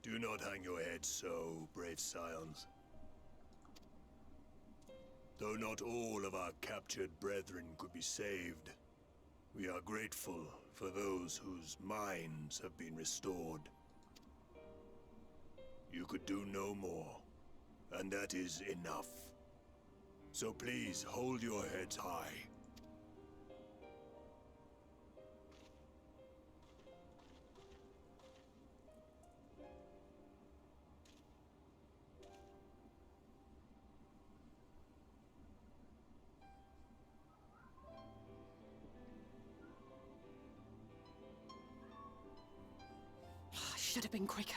Do not hang your head so, brave scions. Though not all of our captured brethren could be saved, we are grateful for those whose minds have been restored. You could do no more, and that is enough. So please hold your heads high. I should have been quicker,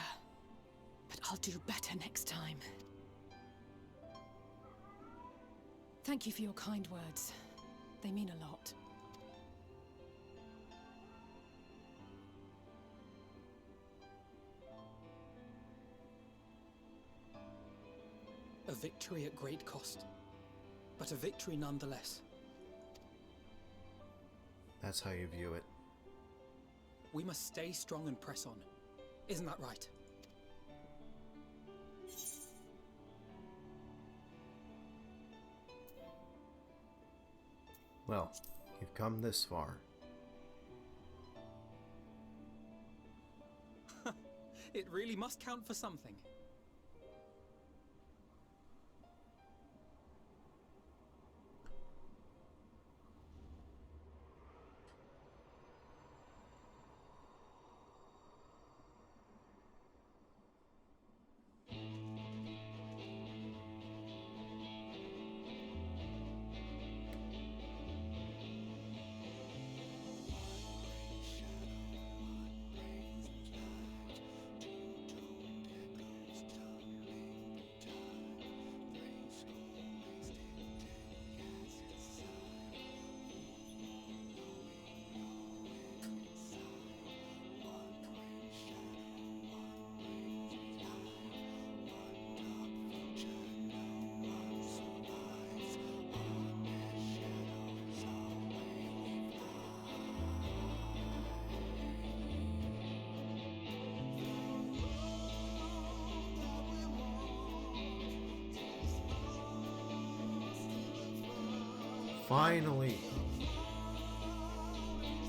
but I'll do better next time. Thank you for your kind words. They mean a lot. A victory at great cost. but a victory nonetheless. That's how you view it. We must stay strong and press on. Isn't that right? Well, you've come this far. It really must count for something.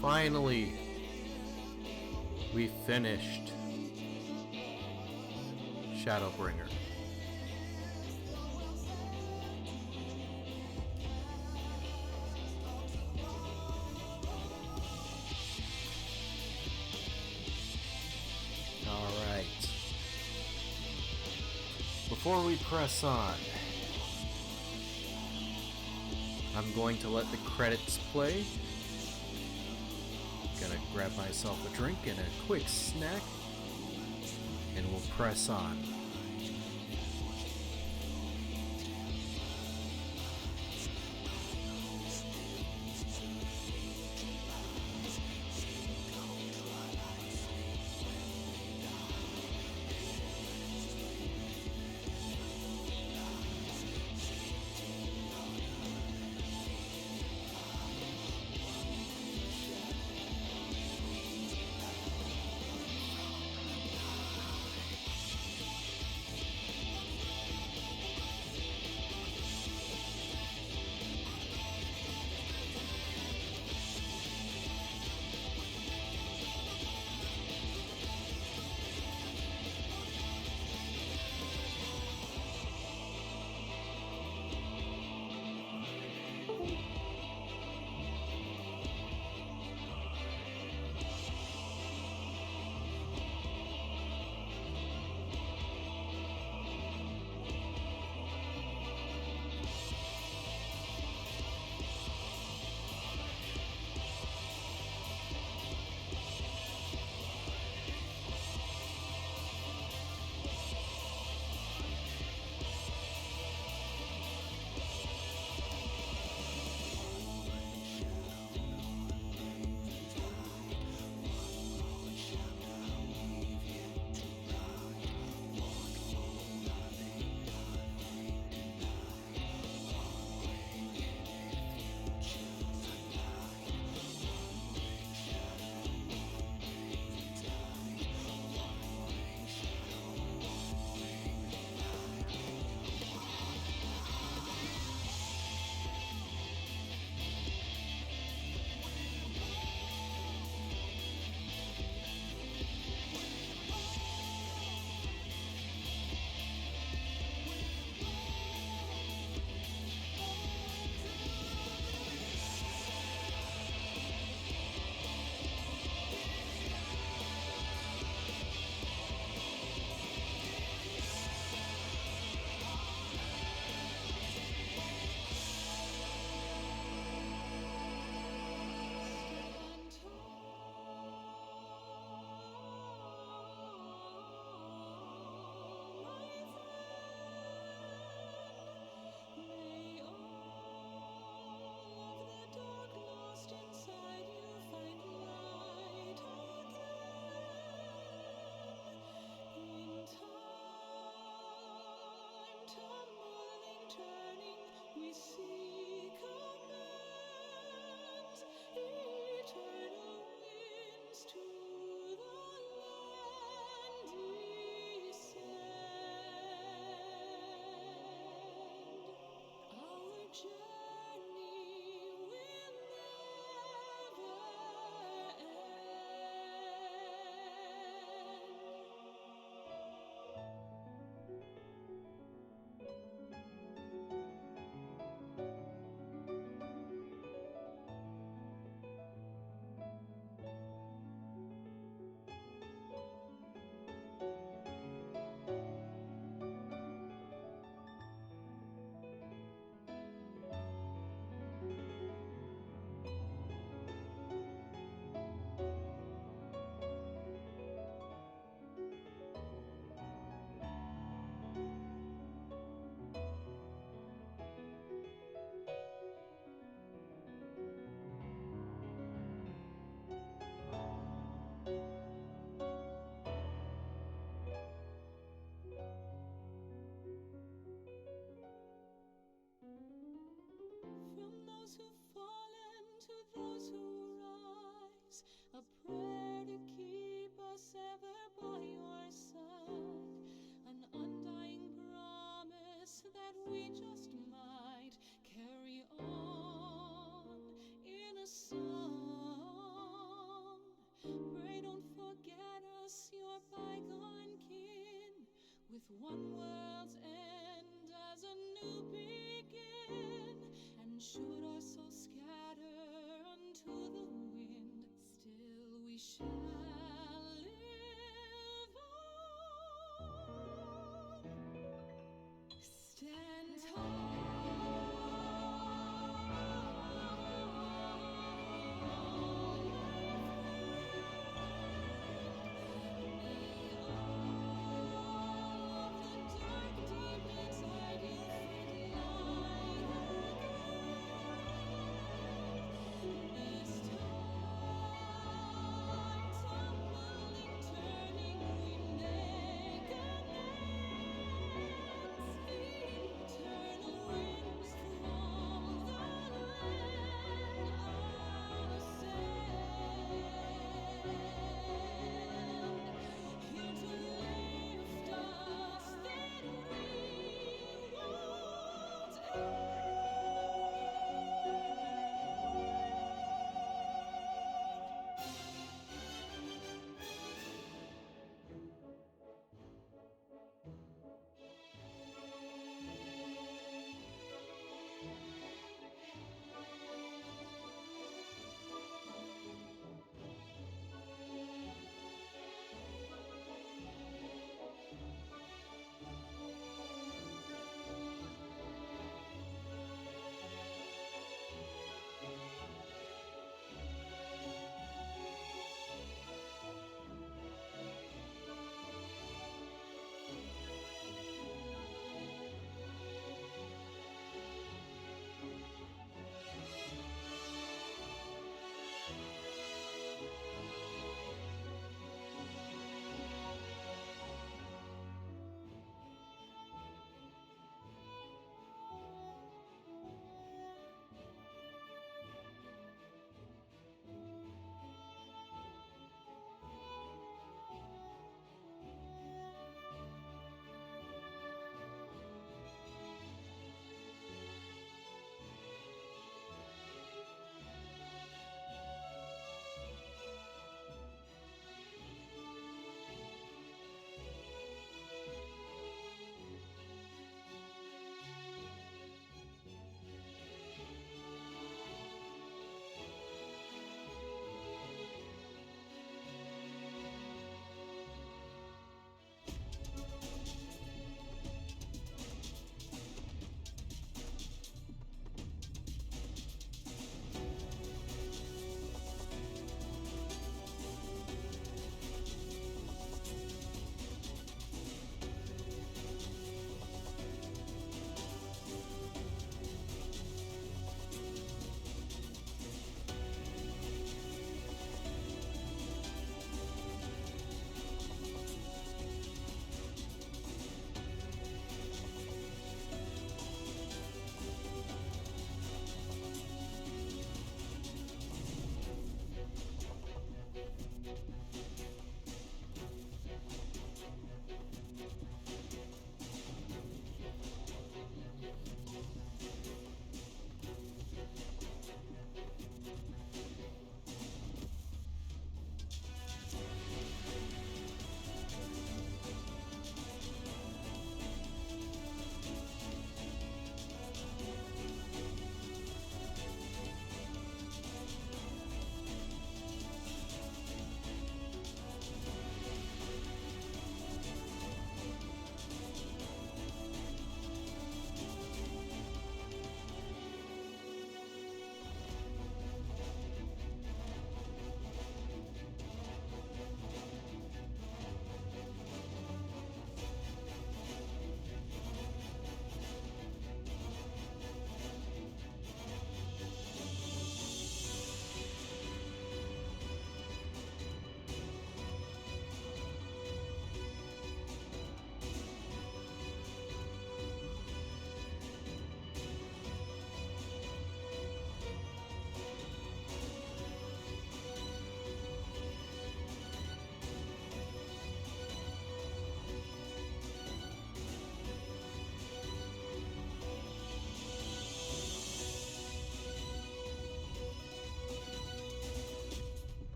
Finally, we finished Shadowbringer. Alright. Before we press on, I'm going to let the credits play. Gonna grab myself a drink and a quick snack, and we'll press on.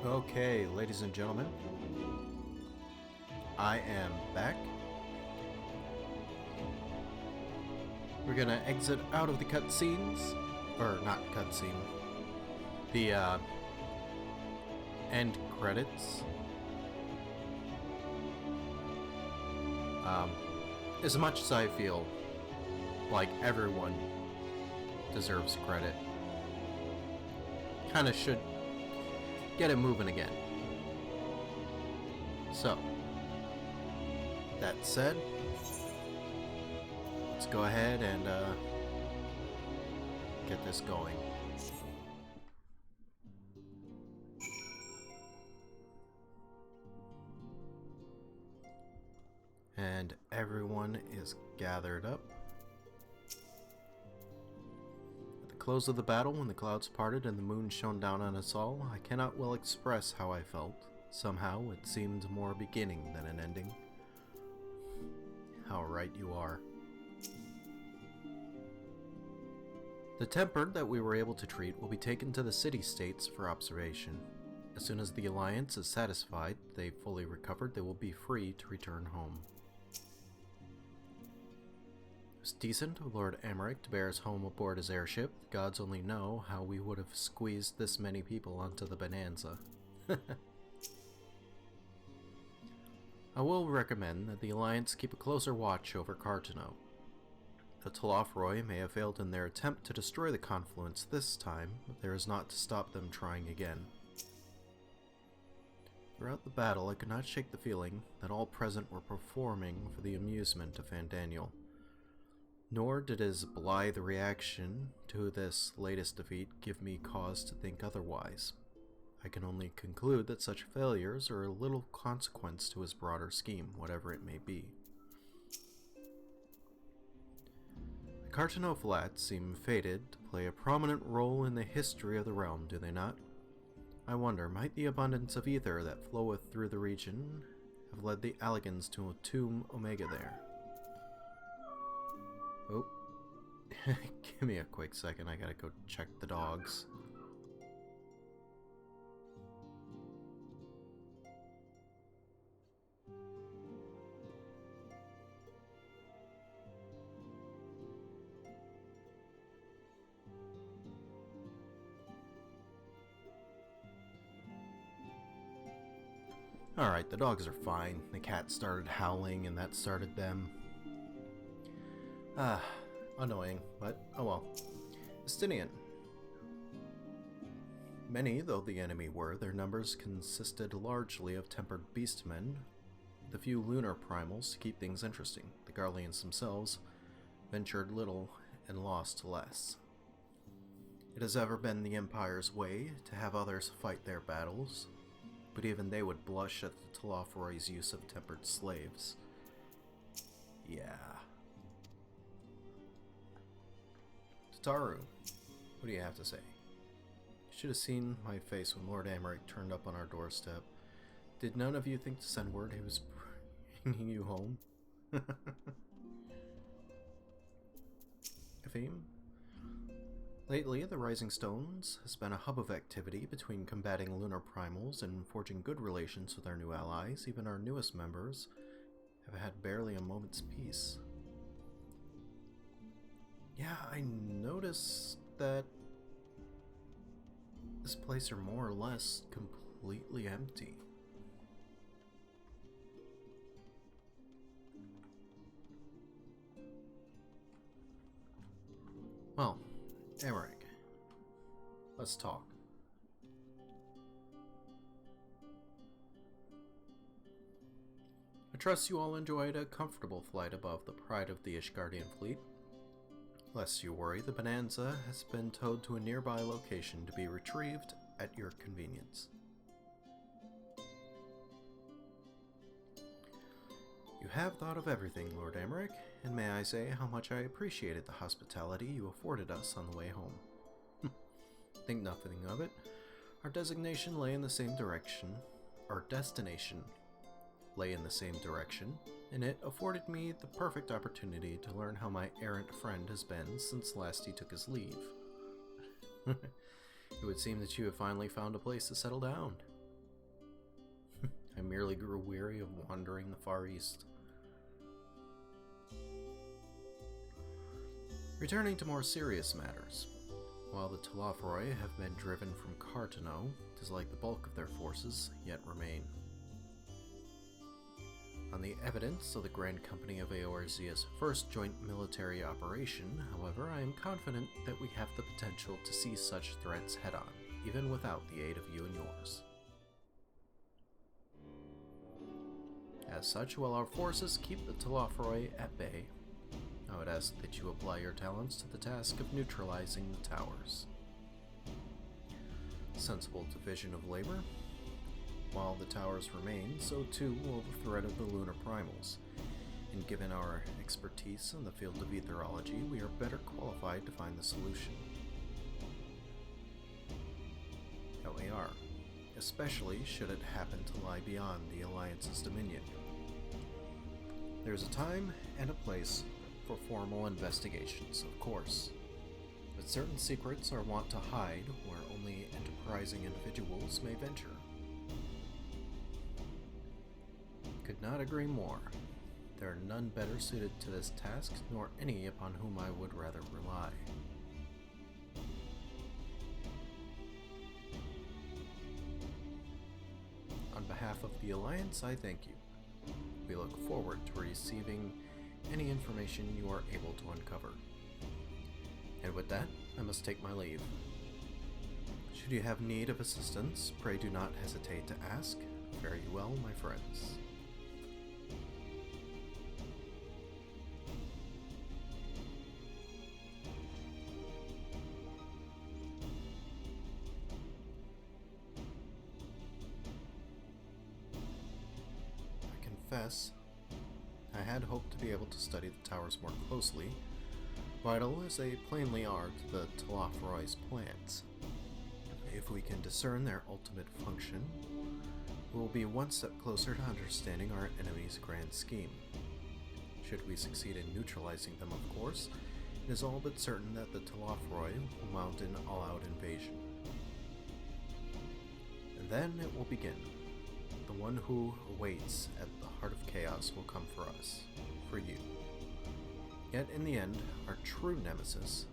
Okay, ladies and gentlemen, I am back. We're gonna exit out of the cutscenes, or not cutscene, the end credits. As much as I feel like everyone deserves credit, kinda should get it moving again. So, that said, let's go ahead and get this going. And everyone is gathered up. At the close of the battle, when the clouds parted and the moon shone down on us all, I cannot well express how I felt. Somehow it seemed more a beginning than an ending. How right you are. The tempered that we were able to treat will be taken to the city-states for observation. As soon as the Alliance is satisfied they've fully recovered, they will be free to return home. It was decent of Lord Emmerich to bear us home aboard his airship. The gods only know how we would have squeezed this many people onto the Bonanza. I will recommend that the Alliance keep a closer watch over Cartano. The Telofroi may have failed in their attempt to destroy the Confluence this time, but there is not to stop them trying again. Throughout the battle, I could not shake the feeling that all present were performing for the amusement of Fandaniel. Nor did his blithe reaction to this latest defeat give me cause to think otherwise. I can only conclude that such failures are of little consequence to his broader scheme, whatever it may be. The Cartano Flats seem fated to play a prominent role in the history of the realm, do they not? I wonder, might the abundance of ether that floweth through the region have led the Alligans to tomb Omega there? Oh, give me a quick second, I gotta go check the dogs. Alright, the dogs are fine. The cat started howling and that started them. Annoying, but oh well. Estinian. Many though the enemy were, their numbers consisted largely of tempered beastmen, with a few lunar primals to keep things interesting. The Garleans themselves ventured little and lost less. It has ever been the Empire's way to have others fight their battles, but even they would blush at the Telofroi's use of tempered slaves. Yeah. Tataru, what do you have to say? You should have seen my face when Lord Emmerich turned up on our doorstep. Did none of you think to send word he was bringing you home? Efim? Lately, the Rising Stones has been a hub of activity between combating lunar primals and forging good relations with our new allies. Even our newest members have had barely a moment's peace. Yeah, I noticed that this place are more or less completely empty. Well, Emmerich, let's talk. I trust you all enjoyed a comfortable flight above the pride of the Ishgardian fleet. Lest you worry, the Bonanza has been towed to a nearby location to be retrieved at your convenience. You have thought of everything, Lord Emmerich, and may I say how much I appreciated the hospitality you afforded us on the way home. Think nothing of it. Our designation lay in the same direction. Our destination lay in the same direction, and it afforded me the perfect opportunity to learn how my errant friend has been since last he took his leave. It would seem that you have finally found a place to settle down. I merely grew weary of wandering the Far East. Returning to more serious matters. While the Telophoroi have been driven from Cartano, it is like the bulk of their forces yet remain. On the evidence of the Grand Company of Eorzea's first joint military operation, however, I am confident that we have the potential to seize such threats head-on, even without the aid of you and yours. As such, while our forces keep the Telophoroi at bay, I would ask that you apply your talents to the task of neutralizing the towers. Sensible division of labor. While the towers remain, so too will the threat of the lunar primals, and given our expertise in the field of etherology, we are better qualified to find the solution. That we are, especially should it happen to lie beyond the Alliance's dominion. There's a time and a place for formal investigations, of course, but certain secrets are wont to hide where only enterprising individuals may venture. Could not agree more. There are none better suited to this task, nor any upon whom I would rather rely. On behalf of the Alliance, I thank you. We look forward to receiving any information you are able to uncover. And with that, I must take my leave. Should you have need of assistance, pray do not hesitate to ask. Fare you well, my friends. I confess, I had hoped to be able to study the towers more closely, vital as they plainly are to the Telophoroi's plans. If we can discern their ultimate function, we will be one step closer to understanding our enemy's grand scheme. Should we succeed in neutralizing them, of course, it is all but certain that the Telophoroi will mount an all-out invasion. And then it will begin. The one who awaits at the heart of chaos will come for us, for you. Yet in the end, our true nemesis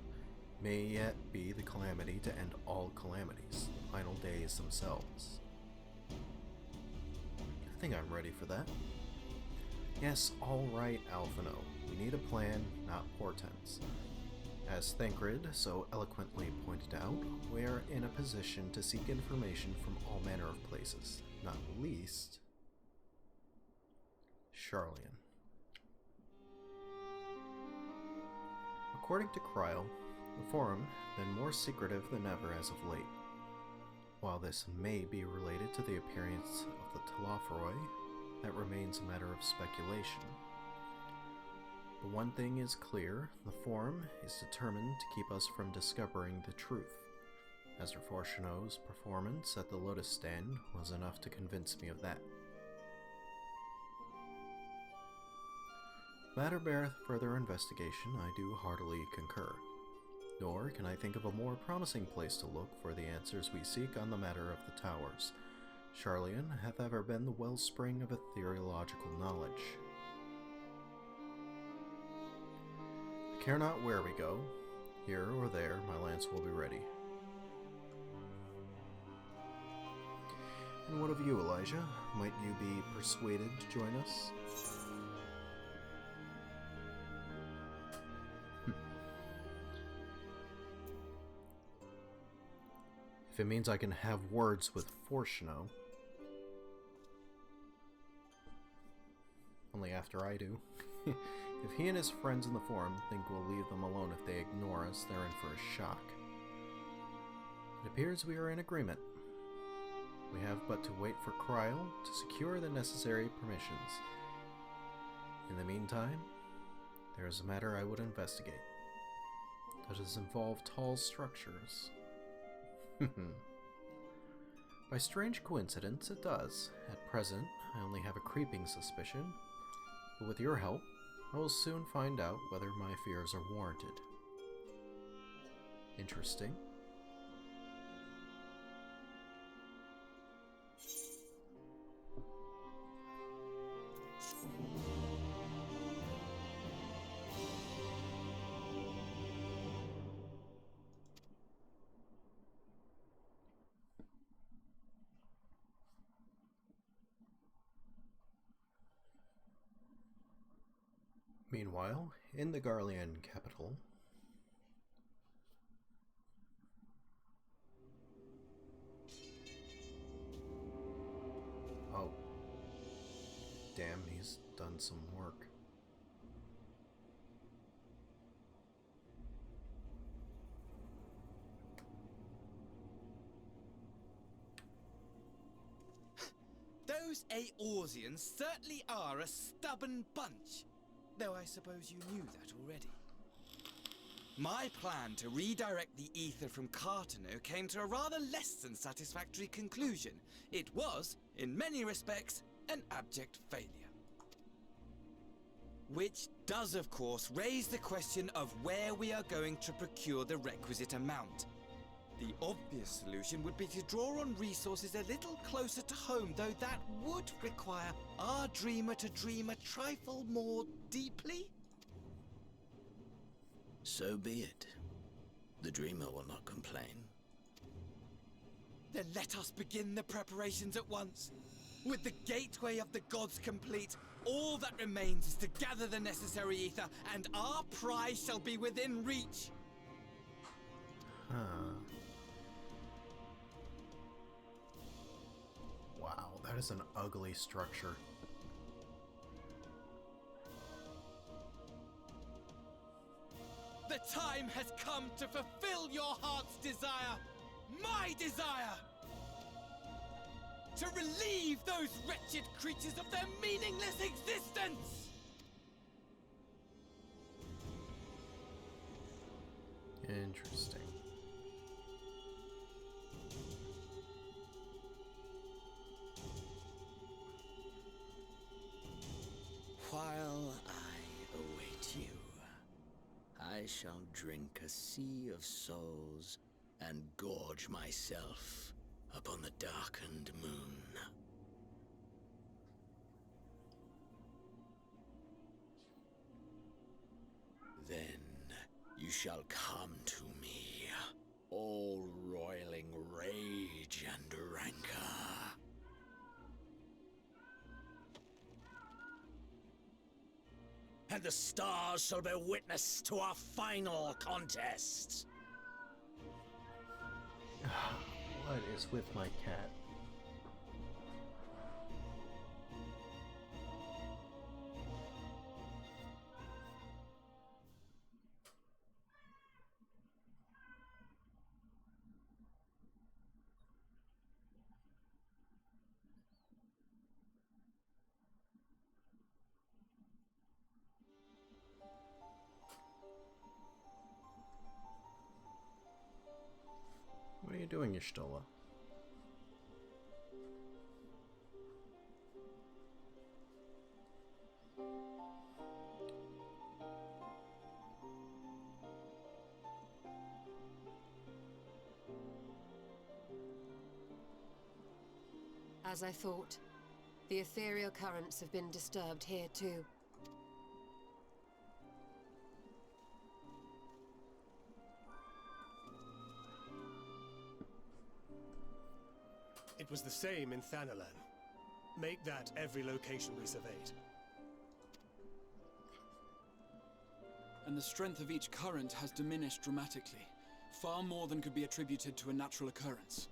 may yet be the calamity to end all calamities, the final days themselves. I think I'm ready for that. Yes, all right, Alphino. We need a plan, not portents. As Thancred so eloquently pointed out, we are in a position to seek information from all manner of places, not least Sharlayan. According to Kryl, the Forum has been more secretive than ever as of late. While this may be related to the appearance of the Telophoroi, that remains a matter of speculation. But one thing is clear, the Forum is determined to keep us from discovering the truth. Ezra Fortuno's performance at the Lotus Stand was enough to convince me of that. Matter beareth further investigation, I do heartily concur. Nor can I think of a more promising place to look for the answers we seek on the matter of the towers. Sharlayan hath ever been the wellspring of ethereological knowledge. I care not where we go. Here or there, my lance will be ready. And what of you, Elijah? Might you be persuaded to join us? If it means I can have words with Fortuno. Only after I do. If he and his friends in the Forum think we'll leave them alone if they ignore us, they're in for a shock. It appears we are in agreement. We have but to wait for Kryl to secure the necessary permissions. In the meantime, there is a matter I would investigate. Does it involve tall structures? By strange coincidence, it does. At present, I only have a creeping suspicion, but with your help, I will soon find out whether my fears are warranted. Interesting. Meanwhile, in the Garlean capital, oh, damn, he's done some work. Those Eorzeans certainly are a stubborn bunch. Though I suppose you knew that already. My plan to redirect the ether from Cartano came to a rather less than satisfactory conclusion. It was, in many respects, an abject failure. Which does, of course, raise the question of where we are going to procure the requisite amount. The obvious solution would be to draw on resources a little closer to home, though that would require our dreamer to dream a trifle more deeply. So be it. The dreamer will not complain. Then let us begin the preparations at once. With the gateway of the gods complete, all that remains is to gather the necessary ether, and our prize shall be within reach. Huh. Wow, that is an ugly structure. The time has come to fulfill your heart's desire, my desire! To relieve those wretched creatures of their meaningless existence! Interesting. While I await you, I shall drink a sea of souls and gorge myself upon the darkened moon. Then you shall come to me, all roiling rage and rancor. And the stars shall bear witness to our final contest. What is with my cat? What are you doing, Y'shtola? As I thought, the ethereal currents have been disturbed here too. It was the same in Thanalan. Make that every location we surveyed. And the strength of each current has diminished dramatically, far more than could be attributed to a natural occurrence.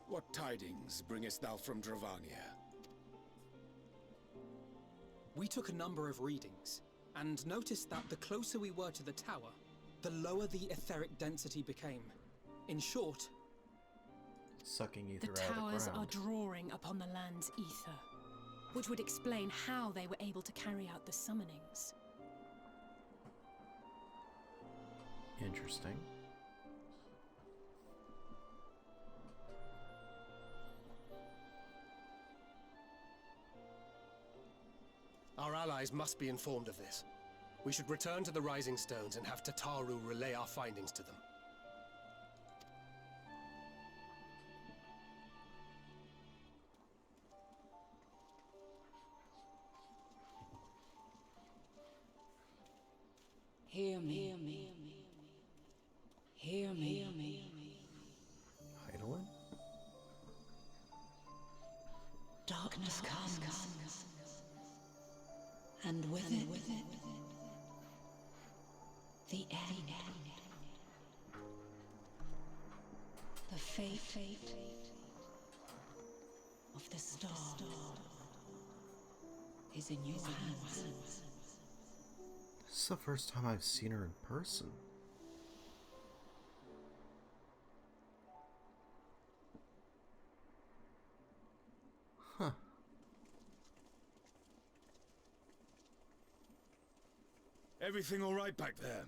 What tidings bringest thou from Dravania? We took a number of readings, and noticed that the closer we were to the tower, the lower the etheric density became. In short, Sucking ether The out of the towers ground. are drawing upon the land's ether, which would explain how they were able to carry out the summonings. Interesting. Our allies must be informed of this. We should return to the Rising Stones and have Tataru relay our findings to them. Hear me. Hear me. Hear me. Hear me. Heidelin? Darkness comes. And with it, the end. The fate of the star is in your hands. This is the first time I've seen her in person. Huh. Everything all right back there?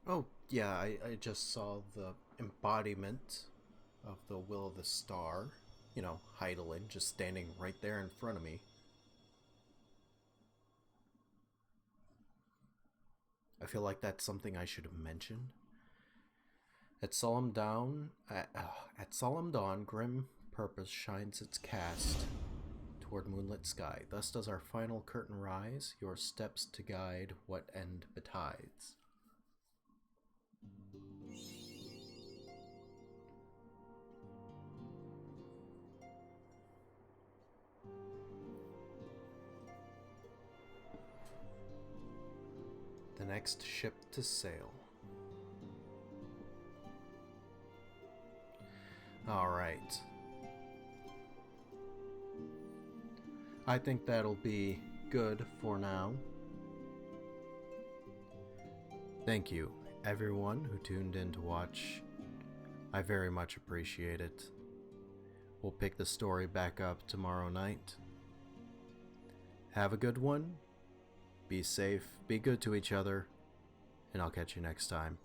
Oh, yeah, I just saw the embodiment of the will of the star. You know, Heidelin, just standing right there in front of me. I feel like that's something I should have mentioned. At solemn dawn, grim purpose shines its cast toward moonlit sky. Thus does our final curtain rise, your steps to guide what end betides. The next ship to sail. Alright. I think that'll be good for now. Thank you, everyone who tuned in to watch. I very much appreciate it. We'll pick the story back up tomorrow night. Have a good one. Be safe, be good to each other, and I'll catch you next time.